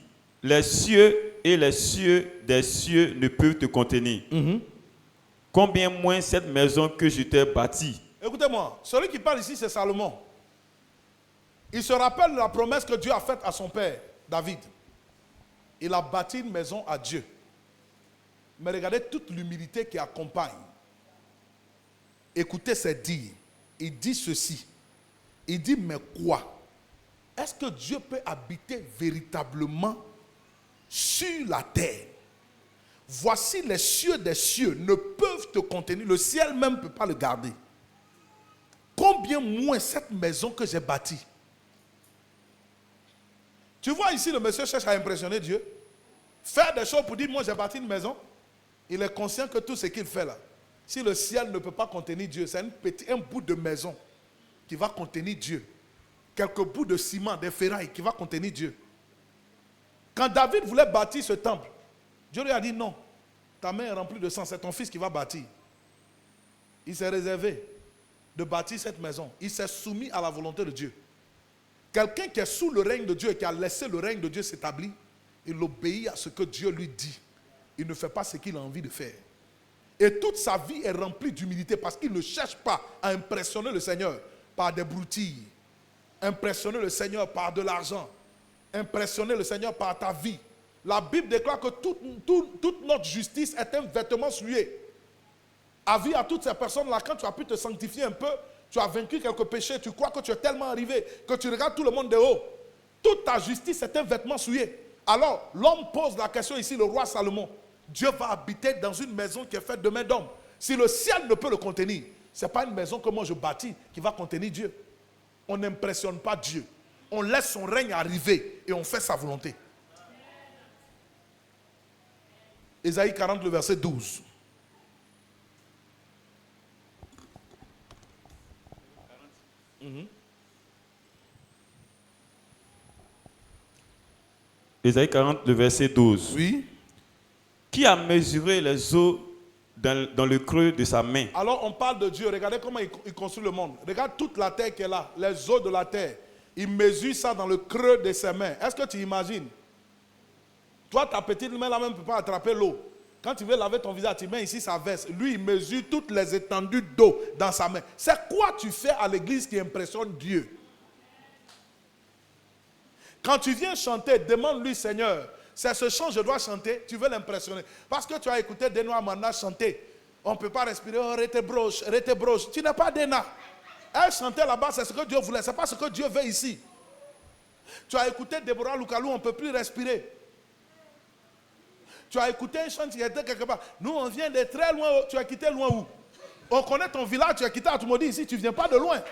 les cieux et les cieux des cieux ne peuvent te contenir. Combien moins cette maison que je t'ai bâtie? Écoutez-moi, celui qui parle ici, c'est Salomon. Il se rappelle de la promesse que Dieu a faite à son père, David. Il a bâti une maison à Dieu. Mais regardez toute l'humilité qui accompagne. Écoutez ses dires. Il dit ceci. Il dit, mais quoi? Est-ce que Dieu peut habiter véritablement sur la terre? Voici les cieux des cieux ne peuvent te contenir. Le ciel même ne peut pas le garder. Combien moins cette maison que j'ai bâtie? Tu vois ici, le monsieur cherche à impressionner Dieu. Faire des choses pour dire, moi j'ai bâti une maison. Il est conscient que tout ce qu'il fait là, si le ciel ne peut pas contenir Dieu, c'est un bout de maison qui va contenir Dieu. Quelques bouts de ciment, des ferrailles qui va contenir Dieu. Quand David voulait bâtir ce temple, Dieu lui a dit non, ta main est remplie de sang, c'est ton fils qui va bâtir. Il s'est réservé de bâtir cette maison. Il s'est soumis à la volonté de Dieu. Quelqu'un qui est sous le règne de Dieu et qui a laissé le règne de Dieu s'établir, il obéit à ce que Dieu lui dit. Il ne fait pas ce qu'il a envie de faire. Et toute sa vie est remplie d'humilité parce qu'il ne cherche pas à impressionner le Seigneur par des broutilles, impressionner le Seigneur par de l'argent, impressionner le Seigneur par ta vie. La Bible déclare que toute notre justice est un vêtement souillé. Avis à toutes ces personnes-là, quand tu as pu te sanctifier un peu, Tu as vaincu quelques péchés, tu crois que tu es tellement arrivé que tu regardes tout le monde de haut. Toute ta justice est un vêtement souillé. Alors, l'homme pose la question ici, le roi Salomon. Dieu va habiter dans une maison qui est faite de main d'homme. Si le ciel ne peut le contenir, ce n'est pas une maison que moi je bâtis qui va contenir Dieu. On n'impressionne pas Dieu. On laisse son règne arriver et on fait sa volonté. Ésaïe 40, le verset 12. Ésaïe 40, le verset 12. Oui. Qui a mesuré les eaux dans le creux de sa main? Alors on parle de Dieu. Regardez comment il construit le monde. Regarde toute la terre qui est là, les eaux de la terre. Il mesure ça dans le creux de ses mains. Est-ce que tu imagines? Toi, ta petite main là même ne peut pas attraper l'eau. Quand tu veux laver ton visage, tu mets ici, ça verse. Lui, il mesure toutes les étendues d'eau dans sa main. C'est quoi tu fais à l'église qui impressionne Dieu? Quand tu viens chanter, demande-lui, Seigneur, c'est ce chant que je dois chanter, tu veux l'impressionner. Parce que tu as écouté Denoa Amanda chanter. On ne peut pas respirer, oh, rete broche. Tu n'es pas Dena. Elle chantait là-bas, c'est ce que Dieu voulait. Ce n'est pas ce que Dieu veut ici. Tu as écouté Deborah Lukalou, on ne peut plus respirer. Tu as écouté un chant qui était quelque part. Nous, on vient de très loin. Tu as quitté loin où? On connaît ton village, tu as quitté Atoumodi ici, tu ne viens pas de loin.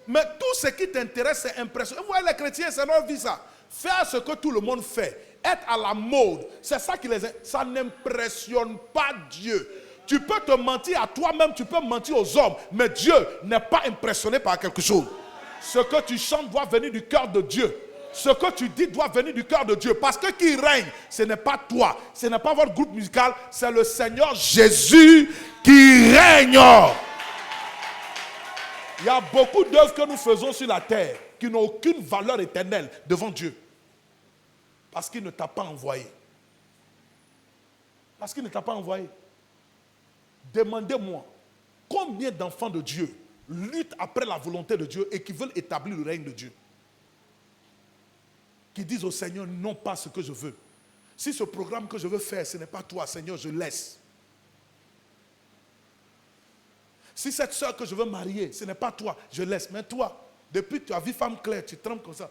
Mais tout ce qui t'intéresse, c'est impressionnant. Vous voyez, les chrétiens, c'est leur vie ça. Faire ce que tout le monde fait. Être à la mode. C'est ça qui les... Ça n'impressionne pas Dieu. Tu peux te mentir à toi-même, tu peux mentir aux hommes. Mais Dieu n'est pas impressionné par quelque chose. Ce que tu chantes doit venir du cœur de Dieu. Ce que tu dis doit venir du cœur de Dieu. Parce que qui règne, ce n'est pas toi. Ce n'est pas votre groupe musical. C'est le Seigneur Jésus qui règne. Il y a beaucoup d'œuvres que nous faisons sur la terre qui n'ont aucune valeur éternelle devant Dieu. Parce qu'il ne t'a pas envoyé. Parce qu'il ne t'a pas envoyé. Demandez-moi, combien d'enfants de Dieu luttent après la volonté de Dieu et qui veulent établir le règne de Dieu? Qui disent au Seigneur, non pas ce que je veux. Si ce programme que je veux faire, ce n'est pas toi, Seigneur, je laisse. Si cette soeur que je veux marier, ce n'est pas toi, je laisse. Mais toi, depuis que tu as vu femme claire, tu trembles comme ça.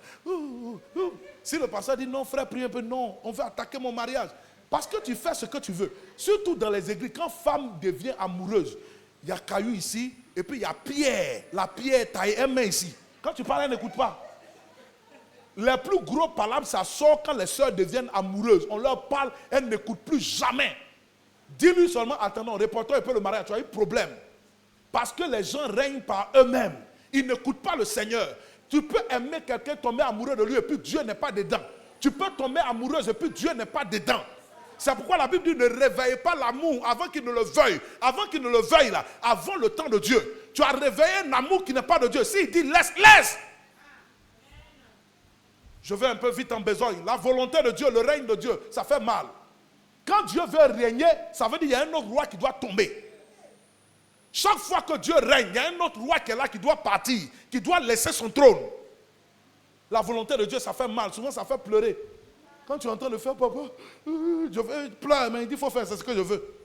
Si le pasteur dit non, frère, prie un peu, non, on veut attaquer mon mariage. Parce que tu fais ce que tu veux. Surtout dans les églises, quand femme devient amoureuse, il y a Caillou ici, et puis il y a Pierre. La pierre taille un main ici. Quand tu parles, elle n'écoute pas. Les plus gros palabres, ça sort quand les soeurs deviennent amoureuses. On leur parle, elles n'écoutent plus jamais. Dis-lui seulement, attendons, reportons un peu le mariage, tu as eu problème. Parce que les gens règnent par eux-mêmes. Ils n'écoutent pas le Seigneur. Tu peux aimer quelqu'un, tomber amoureux de lui et puis Dieu n'est pas dedans. Tu peux tomber amoureuse et puis Dieu n'est pas dedans. C'est pourquoi la Bible dit ne réveillez pas l'amour avant qu'il ne le veuille. Avant qu'il ne le veuille là, avant le temps de Dieu. Tu as réveillé un amour qui n'est pas de Dieu. S'il dit laisse, laisse. Je vais un peu vite en besogne. La volonté de Dieu, le règne de Dieu, ça fait mal. Quand Dieu veut régner, ça veut dire qu'il y a un autre roi qui doit tomber. Chaque fois que Dieu règne, il y a un autre roi qui est là, qui doit partir, qui doit laisser son trône. La volonté de Dieu, ça fait mal. Souvent, ça fait pleurer. Quand tu es en train de faire, papa, je veux pleurer, mais il dit, il faut faire, c'est ce que je veux.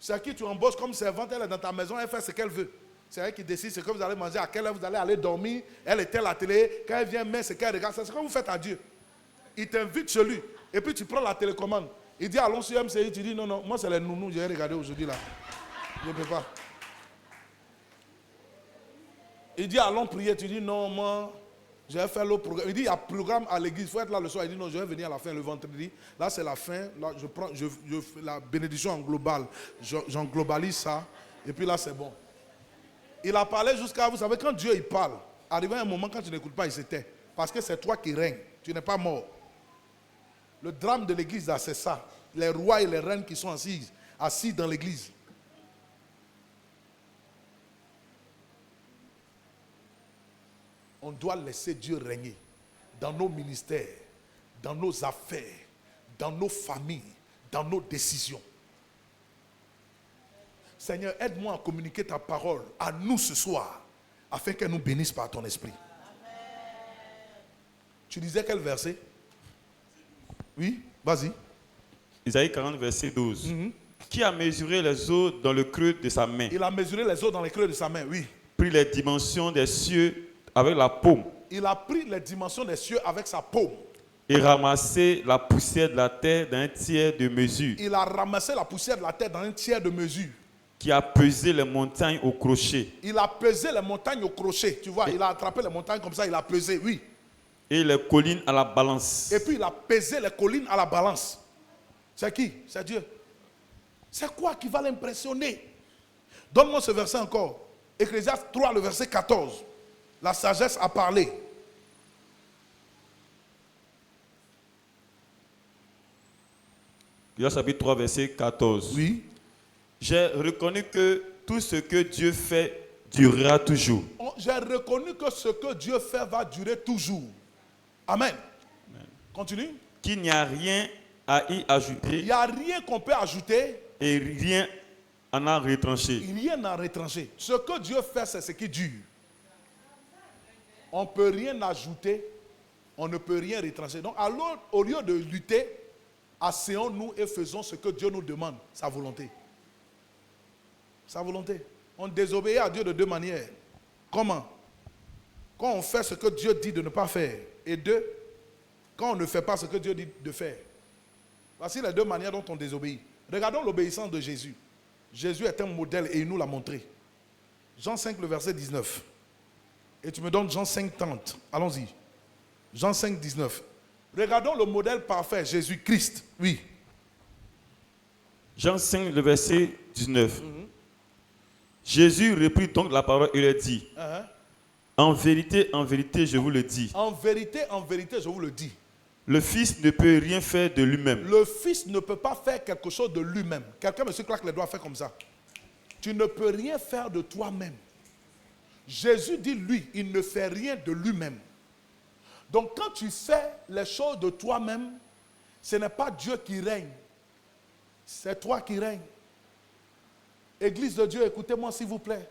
C'est à qui tu embauches comme servante, elle est dans ta maison, elle fait ce qu'elle veut. C'est elle qui décide ce que vous allez manger, à quelle heure vous allez aller dormir. Elle était à la télé, quand elle vient mettre ce qu'elle regarde, c'est ce que vous faites à Dieu. Il t'invite chez lui, et puis tu prends la télécommande. Il dit, allons sur MCI, tu dis, non, non, moi c'est les nounous, j'ai regardé aujourd'hui là. Je ne peux pas. Il dit, allons prier, tu dis, non, moi, je vais faire le programme. Il dit, il y a programme à l'église, il faut être là le soir. Il dit, non, je vais venir à la fin le vendredi. Là, c'est la fin. Là, je prends la bénédiction en global. J'en globalise ça. Et puis là, c'est bon. Il a parlé jusqu'à, vous savez, quand Dieu il parle, arrivé à un moment, quand tu n'écoutes pas, il se tait. Parce que c'est toi qui règnes. Tu n'es pas mort. Le drame de l'église, là, c'est ça. Les rois et les reines qui sont assis dans l'église. On doit laisser Dieu régner dans nos ministères, dans nos affaires, dans nos familles, dans nos décisions. Seigneur, aide-moi à communiquer ta parole à nous ce soir, afin qu'elle nous bénisse par ton esprit. Tu disais quel verset? Oui, vas-y. Isaïe 40, verset 12. Qui a mesuré les eaux dans le creux de sa main, Il a mesuré les eaux dans les creux de sa main, oui. pris les dimensions des cieux avec la paume Il a pris les dimensions des cieux avec sa paume. et ramassé la poussière de la terre d'un tiers de mesure, Il a ramassé la poussière de la terre dans un tiers de mesure. qui a pesé les montagnes au crochet Il a pesé les montagnes au crochet. Tu vois, il a attrapé les montagnes comme ça, il a pesé, oui. et les collines à la balance. Et puis il a pesé les collines à la balance. C'est qui? C'est Dieu. C'est quoi qui va l'impressionner? Donne-moi ce verset encore. Ecclésiaste 3, le verset 14. La sagesse a parlé. Ecclésiaste chapitre 3, verset 14. Oui. J'ai reconnu que tout ce que Dieu fait durera toujours. J'ai reconnu que ce que Dieu fait va durer toujours. Amen. Continue. Qu'il n'y a rien à y ajouter Il n'y a rien qu'on peut ajouter. et rien à en retrancher. Rien à retrancher. Ce que Dieu fait, c'est ce qui dure. On ne peut rien ajouter. On ne peut rien retrancher. Donc, alors, au lieu de lutter, asseyons-nous et faisons ce que Dieu nous demande. Sa volonté. Sa volonté. On désobéit à Dieu de deux manières. Comment? Quand on fait ce que Dieu dit de ne pas faire. Et deux, quand on ne fait pas ce que Dieu dit de faire. Voici les deux manières dont on désobéit. Regardons l'obéissance de Jésus. Jésus est un modèle et il nous l'a montré. Jean 5, le verset 19. Et tu me donnes Jean 5, 30. Allons-y. Jean 5, 19. Regardons le modèle parfait, Jésus-Christ. Oui. Jean 5, le verset 19. Jésus reprit donc la parole et leur dit, en vérité, je vous le dis, en vérité, je vous le dis. le Fils ne peut rien faire de lui-même. Le Fils ne peut pas faire quelque chose de lui-même. Quelqu'un me claque les doigts, fait comme ça. Tu ne peux rien faire de toi-même. Jésus dit, lui, il ne fait rien de lui-même. Donc quand tu fais les choses de toi-même, ce n'est pas Dieu qui règne. C'est toi qui règnes. Église de Dieu, écoutez-moi s'il vous plaît.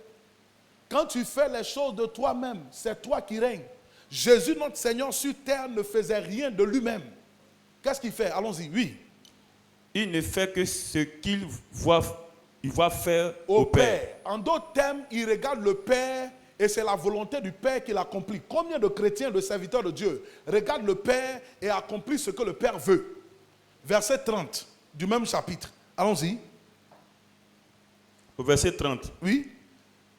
Quand tu fais les choses de toi-même, c'est toi qui règnes. Jésus, notre Seigneur sur terre, ne faisait rien de lui-même. Qu'est-ce qu'il fait? Allons-y, oui. Il ne fait que ce qu'il voit faire Au Père. En d'autres termes, il regarde le Père et c'est la volonté du Père qu'il accomplit. Combien de chrétiens, de serviteurs de Dieu regardent le Père et accomplissent ce que le Père veut? Verset 30 du même chapitre. Allons-y. Au verset 30. Oui.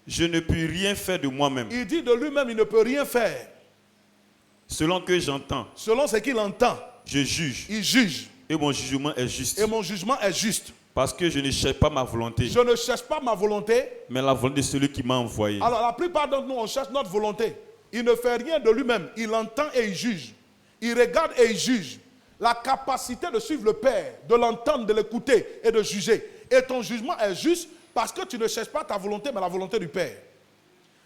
Je ne puis rien faire de moi-même. Il dit de lui-même, il ne peut rien faire. Selon que j'entends, Selon ce qu'il entend, je juge. il juge. Et mon jugement est juste. Et mon jugement est juste. Parce que je ne cherche pas ma volonté, Je ne cherche pas ma volonté. mais la volonté de celui qui m'a envoyé. Alors la plupart d'entre nous, on cherche notre volonté. Il ne fait rien de lui-même. Il entend et il juge. Il regarde et il juge. La capacité de suivre le Père, de l'entendre, de l'écouter et de juger. Et ton jugement est juste parce que tu ne cherches pas ta volonté, mais la volonté du Père.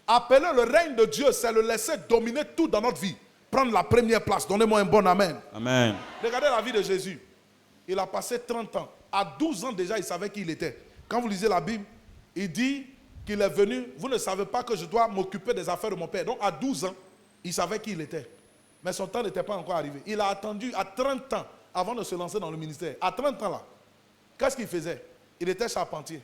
Appeler le règne de Dieu, c'est le laisser dominer tout dans notre vie. Prendre la première place. Donnez-moi un bon amen. Amen. Regardez la vie de Jésus. Il a passé 30 ans. À 12 ans déjà, il savait qui il était. Quand vous lisez la Bible, il dit qu'il est venu. Vous ne savez pas que je dois m'occuper des affaires de mon Père. Donc à 12 ans, il savait qui il était. Mais son temps n'était pas encore arrivé. Il a attendu à 30 ans avant de se lancer dans le ministère. À 30 ans là, qu'est-ce qu'il faisait? Il était charpentier.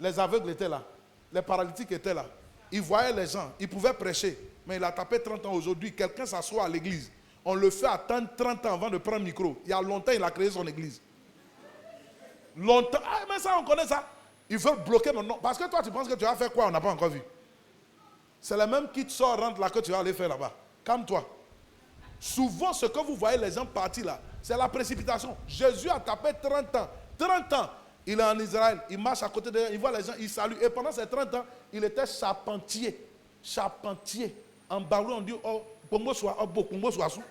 Les aveugles étaient là. Les paralytiques étaient là. Il voyait les gens. Il pouvait prêcher. Mais il a tapé 30 ans aujourd'hui. Quelqu'un s'assoit à l'église. On le fait attendre 30 ans avant de prendre le micro. Il y a longtemps, il a créé son église. Longtemps. Ah, mais ça, on connaît ça. Il veut bloquer mon nom. Parce que toi, tu penses que tu vas faire quoi? On n'a pas encore vu. C'est le même qui te sort, rentre là, que tu vas aller faire là-bas. Calme-toi. Souvent, ce que vous voyez les gens partir là, c'est la précipitation. Jésus a tapé 30 ans. 30 ans. Il est en Israël. Il marche à côté de il voit les gens, il salue. Et pendant ces 30 ans, il était charpentier. Charpentier. En Baoulé, on dit, oh, Pongo soit, oh, Pongo soit sous.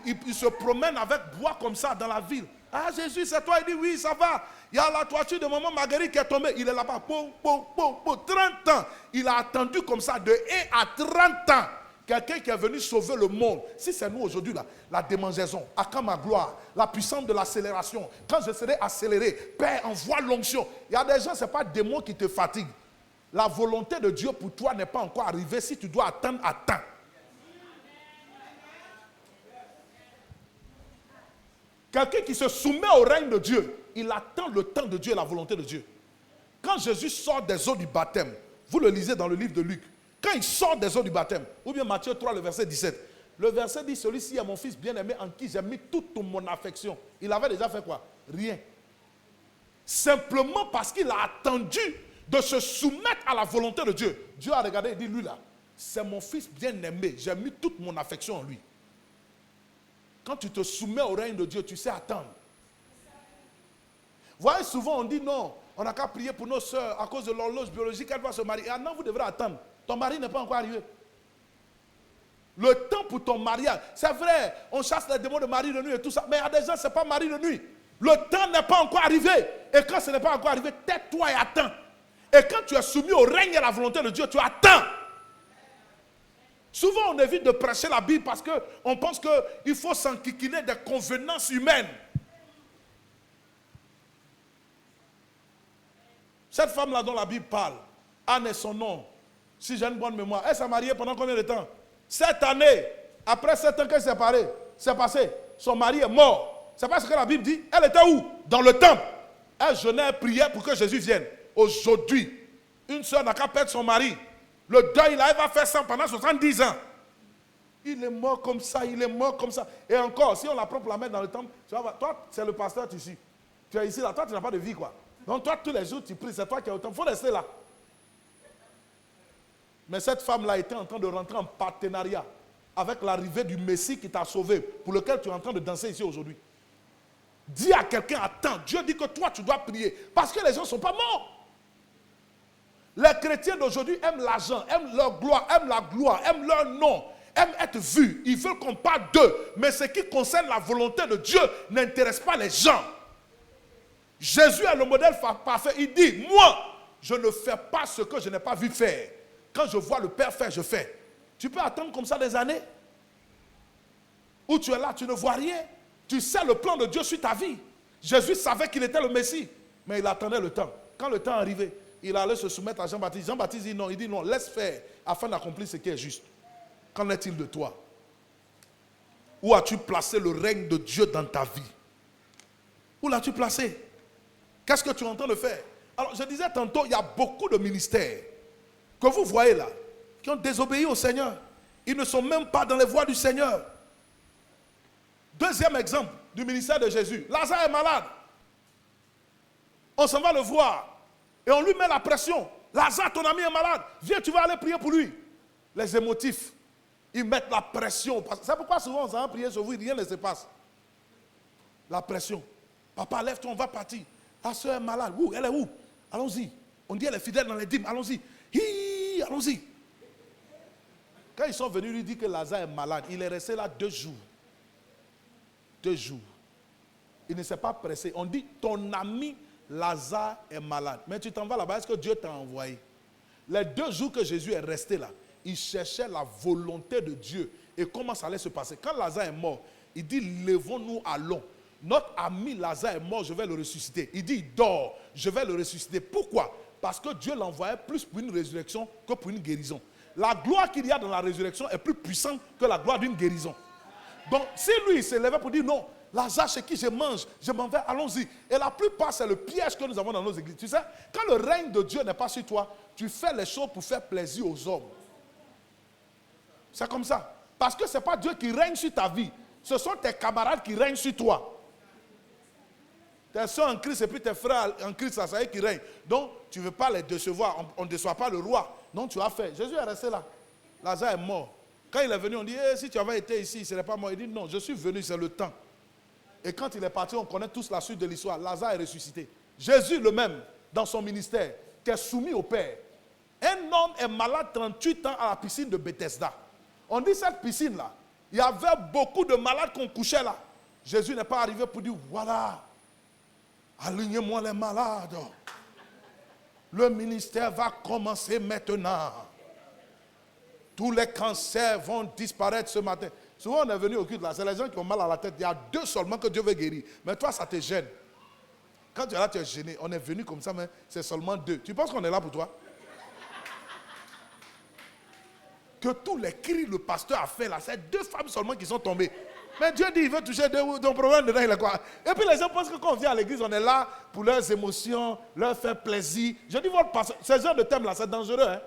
Il se promène avec bois comme ça dans la ville. Ah, Jésus, c'est toi? Il dit, oui, ça va. Il y a la toiture de maman Marguerite qui est tombée. Il est là-bas. 30 ans. Il a attendu comme ça de 1 à 30 ans. Quelqu'un qui est venu sauver le monde. Si c'est nous aujourd'hui, là, la démangeaison, à quand ma gloire, la puissance de l'accélération. Quand je serai accéléré, Père, envoie l'onction. Il y a des gens, ce n'est pas des mots qui te fatiguent. La volonté de Dieu pour toi n'est pas encore arrivée si tu dois attendre à temps. Quelqu'un qui se soumet au règne de Dieu, il attend le temps de Dieu et la volonté de Dieu. Quand Jésus sort des eaux du baptême, vous le lisez dans le livre de Luc, quand il sort des eaux du baptême, ou bien Matthieu 3, le verset 17, le verset dit, celui-ci est mon fils bien-aimé en qui j'ai mis toute mon affection. Il avait déjà fait quoi? Rien. Simplement parce qu'il a attendu de se soumettre à la volonté de Dieu. Dieu a regardé et dit, lui là, c'est mon fils bien-aimé, j'ai mis toute mon affection en lui. Quand tu te soumets au règne de Dieu, tu sais attendre. Vous voyez, souvent on dit non, on n'a qu'à prier pour nos soeurs à cause de l'horloge biologique, elle doit se marier. Ah non, vous devrez attendre. Ton mari n'est pas encore arrivé. Le temps pour ton mariage, c'est vrai, on chasse les démons de mari de nuit et tout ça, mais il y a des gens, ce n'est pas mari de nuit. Le temps n'est pas encore arrivé. Et quand ce n'est pas encore arrivé, tais-toi et attends. Et quand tu es soumis au règne et à la volonté de Dieu, tu attends. Souvent, on évite de prêcher la Bible parce qu'on pense qu'il faut s'enquiquiner des convenances humaines. Cette femme-là dont la Bible parle, Anne est son nom, si j'ai une bonne mémoire, elle s'est mariée pendant combien de temps? 7 années. Après 7 ans qu'elle s'est passé, son mari est mort. C'est pas ce que la Bible dit. Elle était où? Dans le temple. Elle jeûnait, elle priait pour que Jésus vienne. Aujourd'hui, une soeur n'a qu'à perdre son mari. Le deuil, là, elle va faire ça pendant 70 ans. Il est mort comme ça, il est mort comme ça. Et encore, si on la prend pour la mettre dans le temple, tu vois, toi, c'est le pasteur ici. Tu es ici, là, toi, tu n'as pas de vie, quoi. Donc, toi, tous les jours, tu pries, c'est toi qui es au temple. Il faut rester là. Mais cette femme-là était en train de rentrer en partenariat avec l'arrivée du Messie qui t'a sauvé, pour lequel tu es en train de danser ici aujourd'hui. Dis à quelqu'un, attends, Dieu dit que toi, tu dois prier, parce que les gens ne sont pas morts. Les chrétiens d'aujourd'hui aiment l'argent, aiment leur gloire, aiment leur nom, aiment être vus. Ils veulent qu'on parle d'eux. Mais ce qui concerne la volonté de Dieu n'intéresse pas les gens. Jésus est le modèle parfait. Il dit, moi, je ne fais pas ce que je n'ai pas vu faire. Quand je vois le Père faire, je fais. Tu peux attendre comme ça des années où tu es là, tu ne vois rien. Tu sais le plan de Dieu sur ta vie. Jésus savait qu'il était le Messie, mais il attendait le temps. Quand le temps arrivait, il allait se soumettre à Jean-Baptiste. Jean-Baptiste dit non, laisse faire afin d'accomplir ce qui est juste. Qu'en est-il de toi? Où as-tu placé le règne de Dieu dans ta vie? Où l'as-tu placé? Qu'est-ce que tu es en train de faire? Alors, je disais tantôt, il y a beaucoup de ministères que vous voyez là, qui ont désobéi au Seigneur. Ils ne sont même pas dans les voies du Seigneur. Deuxième exemple du ministère de Jésus. Lazare est malade. On s'en va le voir. Et on lui met la pression. Lazare, ton ami est malade. Viens, tu vas aller prier pour lui. Les émotifs, ils mettent la pression. C'est pourquoi souvent on s'en va prier sur vous, rien ne se passe. La pression. Papa, lève-toi, on va partir. Ta soeur est malade. Où? Elle est où? Allons-y. On dit elle est fidèle dans les dîmes. Allons-y. Allons-y. Quand ils sont venus lui dire que Lazare est malade, il est resté là 2 jours. 2 jours. Il ne s'est pas pressé. On dit, ton ami Lazare est malade. Mais tu t'en vas là-bas, est-ce que Dieu t'a envoyé? Les 2 jours que Jésus est resté là, il cherchait la volonté de Dieu et comment ça allait se passer. Quand Lazare est mort, il dit, levons-nous, allons. Notre ami Lazare est mort, je vais le ressusciter. Il dit, il dort, je vais le ressusciter. Pourquoi? Parce que Dieu l'envoyait plus pour une résurrection que pour une guérison. La gloire qu'il y a dans la résurrection est plus puissante que la gloire d'une guérison. Donc, si lui, il s'est levé pour dire non, Lazare chez qui je mange, je m'en vais, allons-y. Et la plupart, c'est le piège que nous avons dans nos églises. Tu sais, quand le règne de Dieu n'est pas sur toi, tu fais les choses pour faire plaisir aux hommes. C'est comme ça. Parce que ce n'est pas Dieu qui règne sur ta vie. Ce sont tes camarades qui règnent sur toi. Tes soeurs en Christ et puis tes frères en Christ, ça c'est eux qui règnent. Donc, tu ne veux pas les décevoir. On ne déçoit pas le roi. Non, tu as fait. Jésus est resté là. Lazare est mort. Quand il est venu, on dit, si tu avais été ici, il ne serait pas mort. Il dit, non, je suis venu, c'est le temps. Et quand il est parti, on connaît tous la suite de l'histoire. Lazare est ressuscité. Jésus le même, dans son ministère, qui est soumis au Père. Un homme est malade 38 ans à la piscine de Bethesda. On dit cette piscine-là, il y avait beaucoup de malades qu'on couchait là. Jésus n'est pas arrivé pour dire, voilà, alignez-moi les malades. Le ministère va commencer maintenant. Tous les cancers vont disparaître ce matin. Souvent, on est venu au culte là, c'est les gens qui ont mal à la tête. Il y a 2 seulement que Dieu veut guérir. Mais toi, ça te gêne. Quand tu es là, tu es gêné. On est venu comme ça, mais c'est seulement 2. Tu penses qu'on est là pour toi? que tous les cris le pasteur a fait là, c'est 2 femmes seulement qui sont tombées. Mais Dieu dit, il veut toucher ton problème dedans, il est quoi? Et puis les gens pensent que quand on vient à l'église, on est là pour leurs émotions, leur faire plaisir. Je dis, votre pasteur, ce genre de thème là, c'est dangereux. Hein?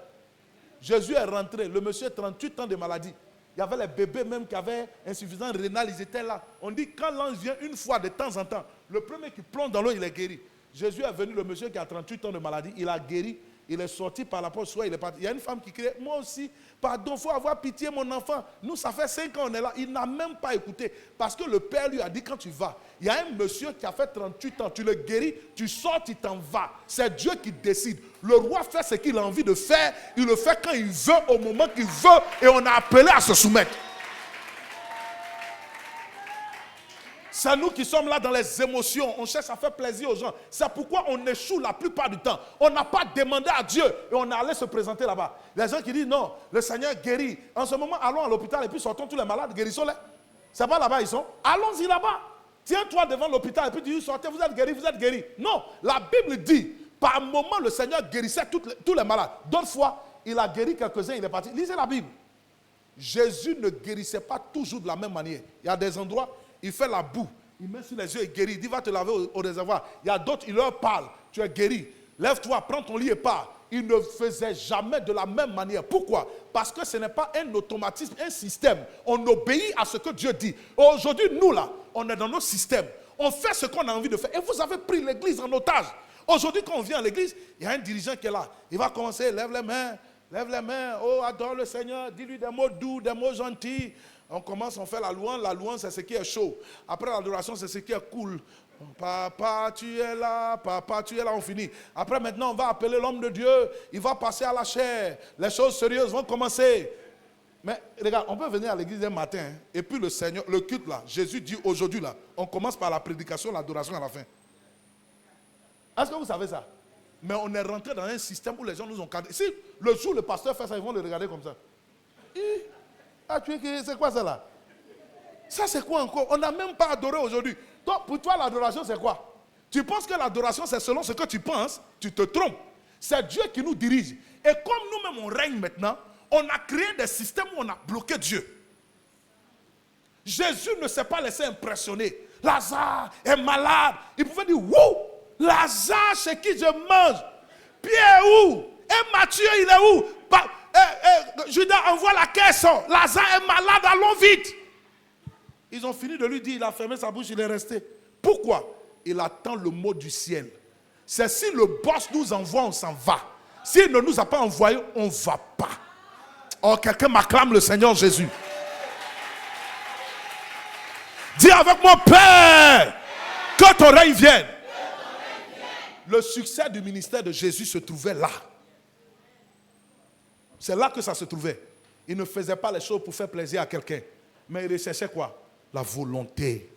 Jésus est rentré, le monsieur a 38 ans de maladie. Il y avait les bébés même qui avaient insuffisance rénale, ils étaient là. On dit quand l'ange vient une fois de temps en temps, le premier qui plonge dans l'eau, il est guéri. Jésus est venu, le monsieur qui a 38 ans de maladie, il a guéri, il est sorti par la porte, soit il est parti. Il y a une femme qui crie, moi aussi, pardon, il faut avoir pitié mon enfant. Nous, ça fait 5 ans on est là. Il n'a même pas écouté. Parce que le père lui a dit, quand tu vas, il y a un monsieur qui a fait 38 ans, tu le guéris, tu sors, tu t'en vas. C'est Dieu qui décide. Le roi fait ce qu'il a envie de faire, il le fait quand il veut, au moment qu'il veut, et on a appelé à se soumettre. C'est nous qui sommes là dans les émotions. On cherche à faire plaisir aux gens. C'est pourquoi on échoue la plupart du temps. On n'a pas demandé à Dieu et on est allé se présenter là-bas. Les gens qui disent non, le Seigneur guérit. En ce moment, allons à l'hôpital et puis sortons tous les malades, guérissons-les. C'est pas là-bas ils sont. Allons-y là-bas. Tiens-toi devant l'hôpital et puis dis sortez, vous êtes guéris, vous êtes guéris. Non, la Bible dit, par moment le Seigneur guérissait tous les malades. D'autres fois, il a guéri quelques-uns, il est parti. Lisez la Bible. Jésus ne guérissait pas toujours de la même manière. Il y a des endroits, il fait la boue, il met sur les yeux et guérit. Il dit va te laver au réservoir. Il y a d'autres, il leur parle, tu es guéri. Lève-toi, prends ton lit et pars. Il ne faisait jamais de la même manière. Pourquoi? Parce que ce n'est pas un automatisme, un système. On obéit à ce que Dieu dit. Aujourd'hui, nous là, on est dans nos systèmes. On fait ce qu'on a envie de faire. Et vous avez pris l'église en otage. Aujourd'hui, quand on vient à l'église, il y a un dirigeant qui est là. Il va commencer, lève les mains, oh, adore le Seigneur, dis-lui des mots doux, des mots gentils. On commence, on fait la louange c'est ce qui est chaud. Après l'adoration, c'est ce qui est cool. Papa, tu es là, on finit. Après, maintenant, on va appeler l'homme de Dieu, il va passer à la chair. Les choses sérieuses vont commencer. Mais regarde, on peut venir à l'église un matin, hein, et puis le Seigneur, le culte là, Jésus dit aujourd'hui là, on commence par la prédication, l'adoration à la fin. Est-ce que vous savez ça? Mais on est rentré dans un système où les gens nous ont cadré. Si le jour le pasteur fait ça, ils vont le regarder comme ça. C'est quoi ça là? Ça c'est quoi encore? On n'a même pas adoré aujourd'hui. Donc pour toi l'adoration c'est quoi? Tu penses que l'adoration c'est selon ce que tu penses? Tu te trompes. C'est Dieu qui nous dirige. Et comme nous-mêmes on règne maintenant, on a créé des systèmes où on a bloqué Dieu. Jésus ne s'est pas laissé impressionner. Lazare est malade. Il pouvait dire, wouh, Lazare chez qui je mange. Pierre est où? Et Matthieu il est où? Judas envoie la caisse. Lazare est malade, allons vite. Ils ont fini de lui dire, il a fermé sa bouche, il est resté. Pourquoi? Il attend le mot du ciel. C'est si le boss nous envoie, on s'en va. S'il ne nous a pas envoyé, on ne va pas. Oh, quelqu'un m'acclame le Seigneur Jésus. Dis avec moi, Père, que ton règne vienne. Le succès du ministère de Jésus se trouvait là. C'est là que ça se trouvait. Il ne faisait pas les choses pour faire plaisir à quelqu'un. Mais il recherchait quoi? La volonté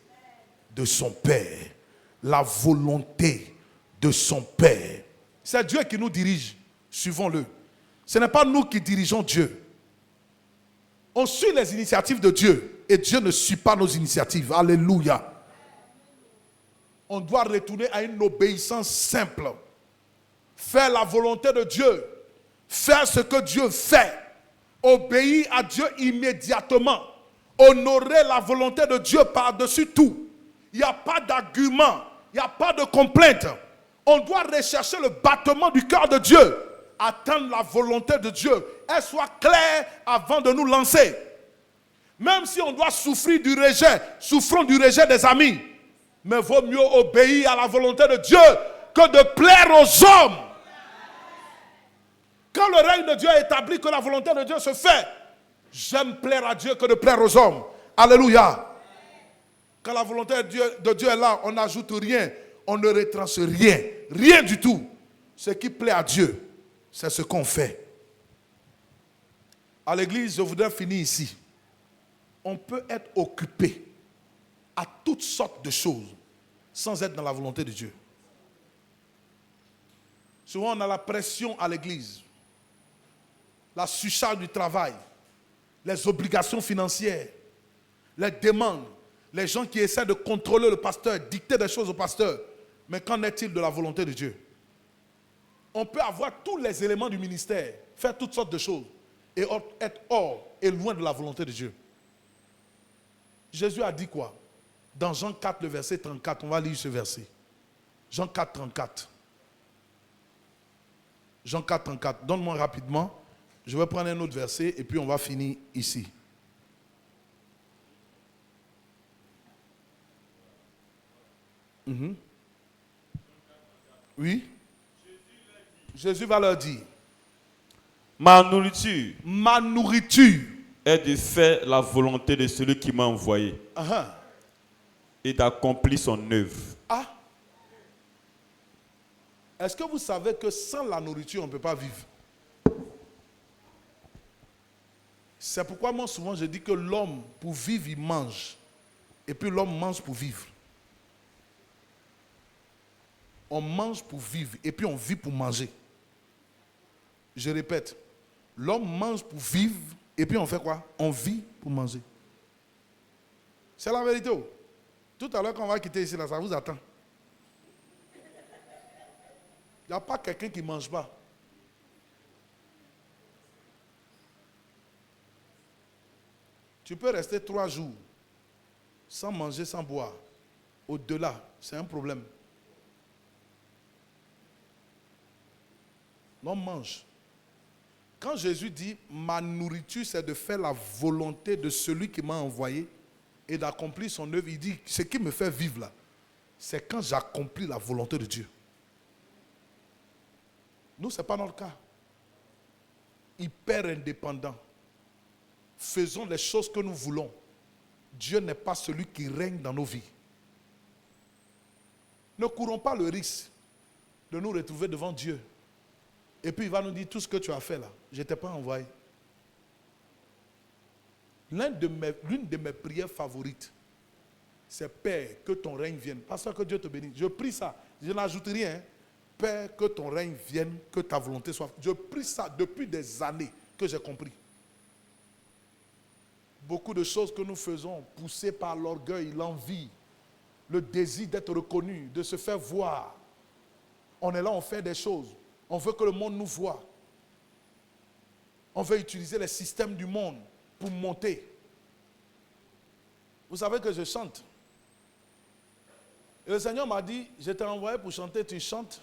de son Père. La volonté de son Père. C'est Dieu qui nous dirige. Suivons-le. Ce n'est pas nous qui dirigeons Dieu. On suit les initiatives de Dieu. Et Dieu ne suit pas nos initiatives. Alléluia. On doit retourner à une obéissance simple. Faire la volonté de Dieu. Faire ce que Dieu fait. Obéir à Dieu immédiatement. Honorer la volonté de Dieu par-dessus tout. Il n'y a pas d'argument. Il n'y a pas de complainte. On doit rechercher le battement du cœur de Dieu. Attendre la volonté de Dieu. Elle soit claire avant de nous lancer. Même si on doit souffrir du rejet, souffrons du rejet des amis. Mais vaut mieux obéir à la volonté de Dieu que de plaire aux hommes. Quand le règne de Dieu est établi, que la volonté de Dieu se fait, j'aime plaire à Dieu que de plaire aux hommes. Alléluia. Quand la volonté de Dieu est là, on n'ajoute rien, on ne retranche rien, rien du tout. Ce qui plaît à Dieu, c'est ce qu'on fait. À l'église, je voudrais finir ici. On peut être occupé à toutes sortes de choses sans être dans la volonté de Dieu. Souvent, on a la pression à l'église, la surcharge du travail, les obligations financières, les demandes, les gens qui essaient de contrôler le pasteur, dicter des choses au pasteur. Mais qu'en est-il de la volonté de Dieu? On peut avoir tous les éléments du ministère, faire toutes sortes de choses. et être hors et loin de la volonté de Dieu. Jésus a dit quoi? Dans Jean 4, le verset 34, on va lire ce verset. Jean 4, 34. Jean 4, 34. Donne-moi rapidement. Je vais prendre un autre verset et puis on va finir ici. Oui. Jésus va leur dire, ma nourriture ma nourriture est de faire la volonté de celui qui m'a envoyé et d'accomplir son œuvre. Ah. Est-ce que vous savez que sans la nourriture, on ne peut pas vivre? C'est pourquoi moi souvent je dis que l'homme, pour vivre, il mange. Et puis l'homme mange pour vivre. On mange pour vivre et puis on vit pour manger. Je répète, l'homme mange pour vivre et puis on fait quoi? On vit pour manger. C'est la vérité. Tout à l'heure quand on va quitter ici, là, ça vous attend. Il n'y a pas quelqu'un qui ne mange pas. Tu peux rester 3 jours sans manger, sans boire. Au-delà, c'est un problème. L'homme mange. Quand Jésus dit « Ma nourriture, c'est de faire la volonté de celui qui m'a envoyé et d'accomplir son œuvre », il dit « Ce qui me fait vivre là, c'est quand j'accomplis la volonté de Dieu. » Nous, ce n'est pas notre cas. Hyper indépendant. Faisons les choses que nous voulons. Dieu n'est pas celui qui règne dans nos vies. Ne courons pas le risque de nous retrouver devant Dieu. Et puis il va nous dire tout ce que tu as fait là. Je ne t'ai pas envoyé. L'une de mes prières favorites, c'est Père, que ton règne vienne. Pasteur, que Dieu te bénisse. Je prie ça. Je n'ajoute rien. Père, que ton règne vienne, que ta volonté soit. Je prie ça depuis des années que j'ai compris. Beaucoup de choses que nous faisons, poussées par l'orgueil, l'envie, le désir d'être reconnu, de se faire voir. On est là, on fait des choses. On veut que le monde nous voie. On veut utiliser les systèmes du monde pour monter. Vous savez que je chante. Et le Seigneur m'a dit, je t'ai envoyé pour chanter, tu chantes,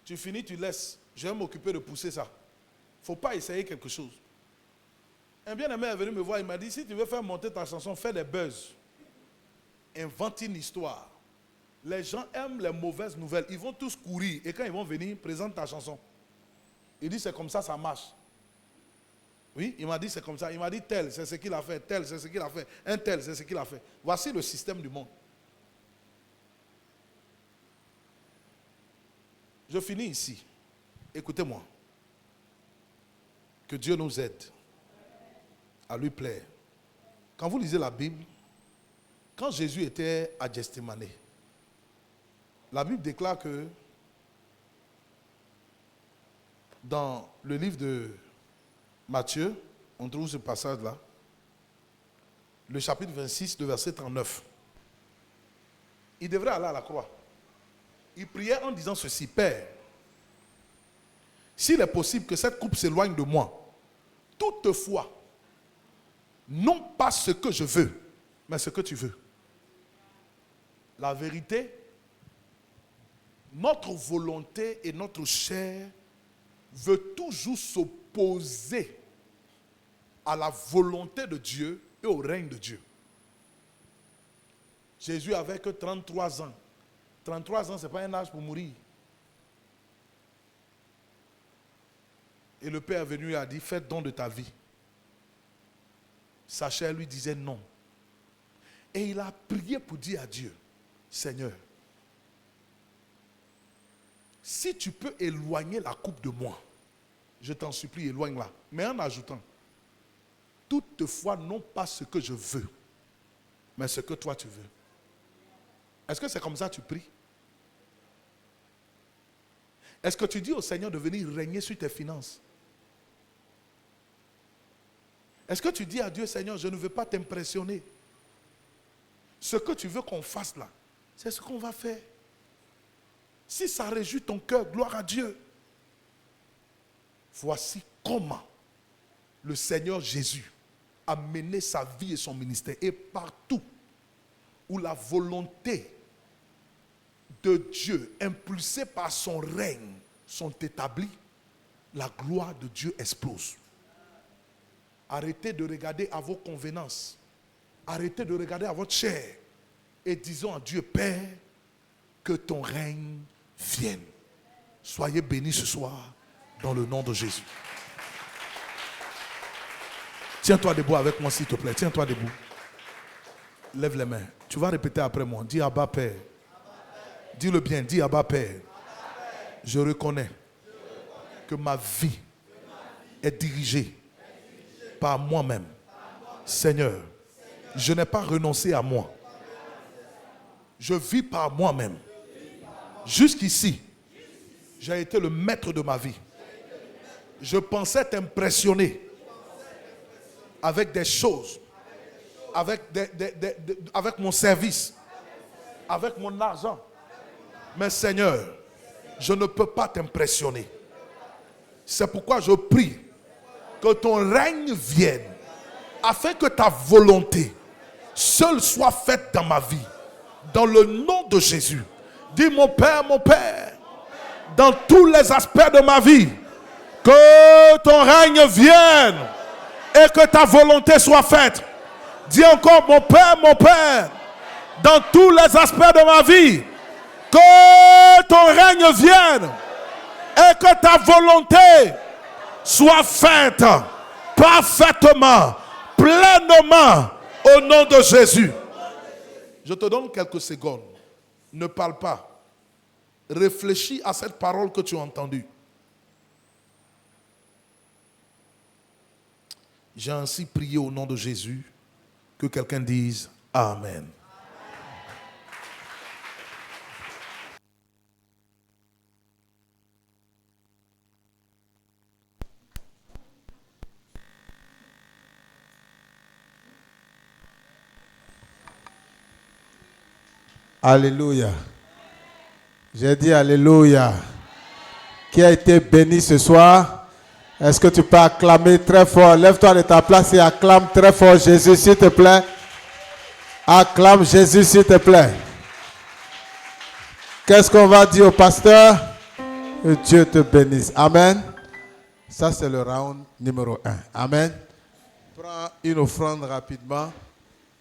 tu finis, tu laisses. Je vais m'occuper de pousser ça. Il ne faut pas essayer quelque chose. Un bien-aimé est venu me voir, il m'a dit, si tu veux faire monter ta chanson, fais des buzz. Invente une histoire. Les gens aiment les mauvaises nouvelles. Ils vont tous courir. Et quand ils vont venir, présente ta chanson. Il dit, c'est comme ça, ça marche. Oui, il m'a dit, c'est comme ça. Il m'a dit, tel, c'est ce qu'il a fait. Tel, c'est ce qu'il a fait. Un tel, c'est ce qu'il a fait. Voici le système du monde. Je finis ici. Écoutez-moi. Que Dieu nous aide à lui plaire. Quand vous lisez la Bible, quand Jésus était à Gethsémani, la Bible déclare que dans le livre de Matthieu, on trouve ce passage-là, le chapitre 26, le verset 39. Il devrait aller à la croix. Il priait en disant ceci, Père, s'il est possible que cette coupe s'éloigne de moi, toutefois, non pas ce que je veux, mais ce que tu veux. La vérité, notre volonté et notre chair veut toujours s'opposer à la volonté de Dieu et au règne de Dieu. Jésus avait que 33 ans. 33 ans, ce n'est pas un âge pour mourir. Et le Père est venu et a dit, fais don de ta vie. Sa chair lui disait non. Et il a prié pour dire à Dieu, Seigneur, si tu peux éloigner la coupe de moi, je t'en supplie, éloigne-la. Mais en ajoutant, toutefois, non pas ce que je veux, mais ce que toi tu veux. Est-ce que c'est comme ça que tu pries? Est-ce que tu dis au Seigneur de venir régner sur tes finances? Est-ce que tu dis à Dieu, Seigneur, je ne veux pas t'impressionner. Ce que tu veux qu'on fasse là, c'est ce qu'on va faire. Si ça réjouit ton cœur, gloire à Dieu. Voici comment le Seigneur Jésus a mené sa vie et son ministère. Et partout où la volonté de Dieu, impulsée par son règne, sont établies, la gloire de Dieu explose. Arrêtez de regarder à vos convenances. Arrêtez de regarder à votre chair. Et disons à Dieu, Père, que ton règne vienne. Soyez bénis ce soir dans le nom de Jésus. Tiens-toi debout avec moi s'il te plaît. Tiens-toi debout. Lève les mains. Tu vas répéter après moi. Dis Abba Père. Dis-le bien. Dis Abba Père. Je reconnais que ma vie est dirigée par moi-même. Seigneur, je n'ai pas renoncé à moi. Je vis par moi-même. Jusqu'ici, j'ai été le maître de ma vie. Je pensais t'impressionner avec des choses, avec mon service, avec mon argent. Mais Seigneur, je ne peux pas t'impressionner. C'est pourquoi je prie que ton règne vienne, afin que ta volonté seule soit faite dans ma vie. Dans le nom de Jésus. Dis mon Père, dans tous les aspects de ma vie, que ton règne vienne et que ta volonté soit faite. Dis encore mon Père, dans tous les aspects de ma vie, que ton règne vienne et que ta volonté soit faite parfaitement, pleinement, au nom de Jésus. Je te donne quelques secondes. Ne parle pas. Réfléchis à cette parole que tu as entendue. J'ai ainsi prié au nom de Jésus. Que quelqu'un dise Amen. Alléluia. J'ai dit Alléluia. Qui a été béni ce soir? Est-ce que tu peux acclamer très fort? Lève-toi de ta place et acclame très fort Jésus, s'il te plaît. Acclame Jésus, s'il te plaît. Qu'est-ce qu'on va dire au pasteur? Que Dieu te bénisse. Amen. Ça, c'est le round numéro 1. Amen. Prends une offrande rapidement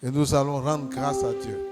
et nous allons rendre grâce à Dieu.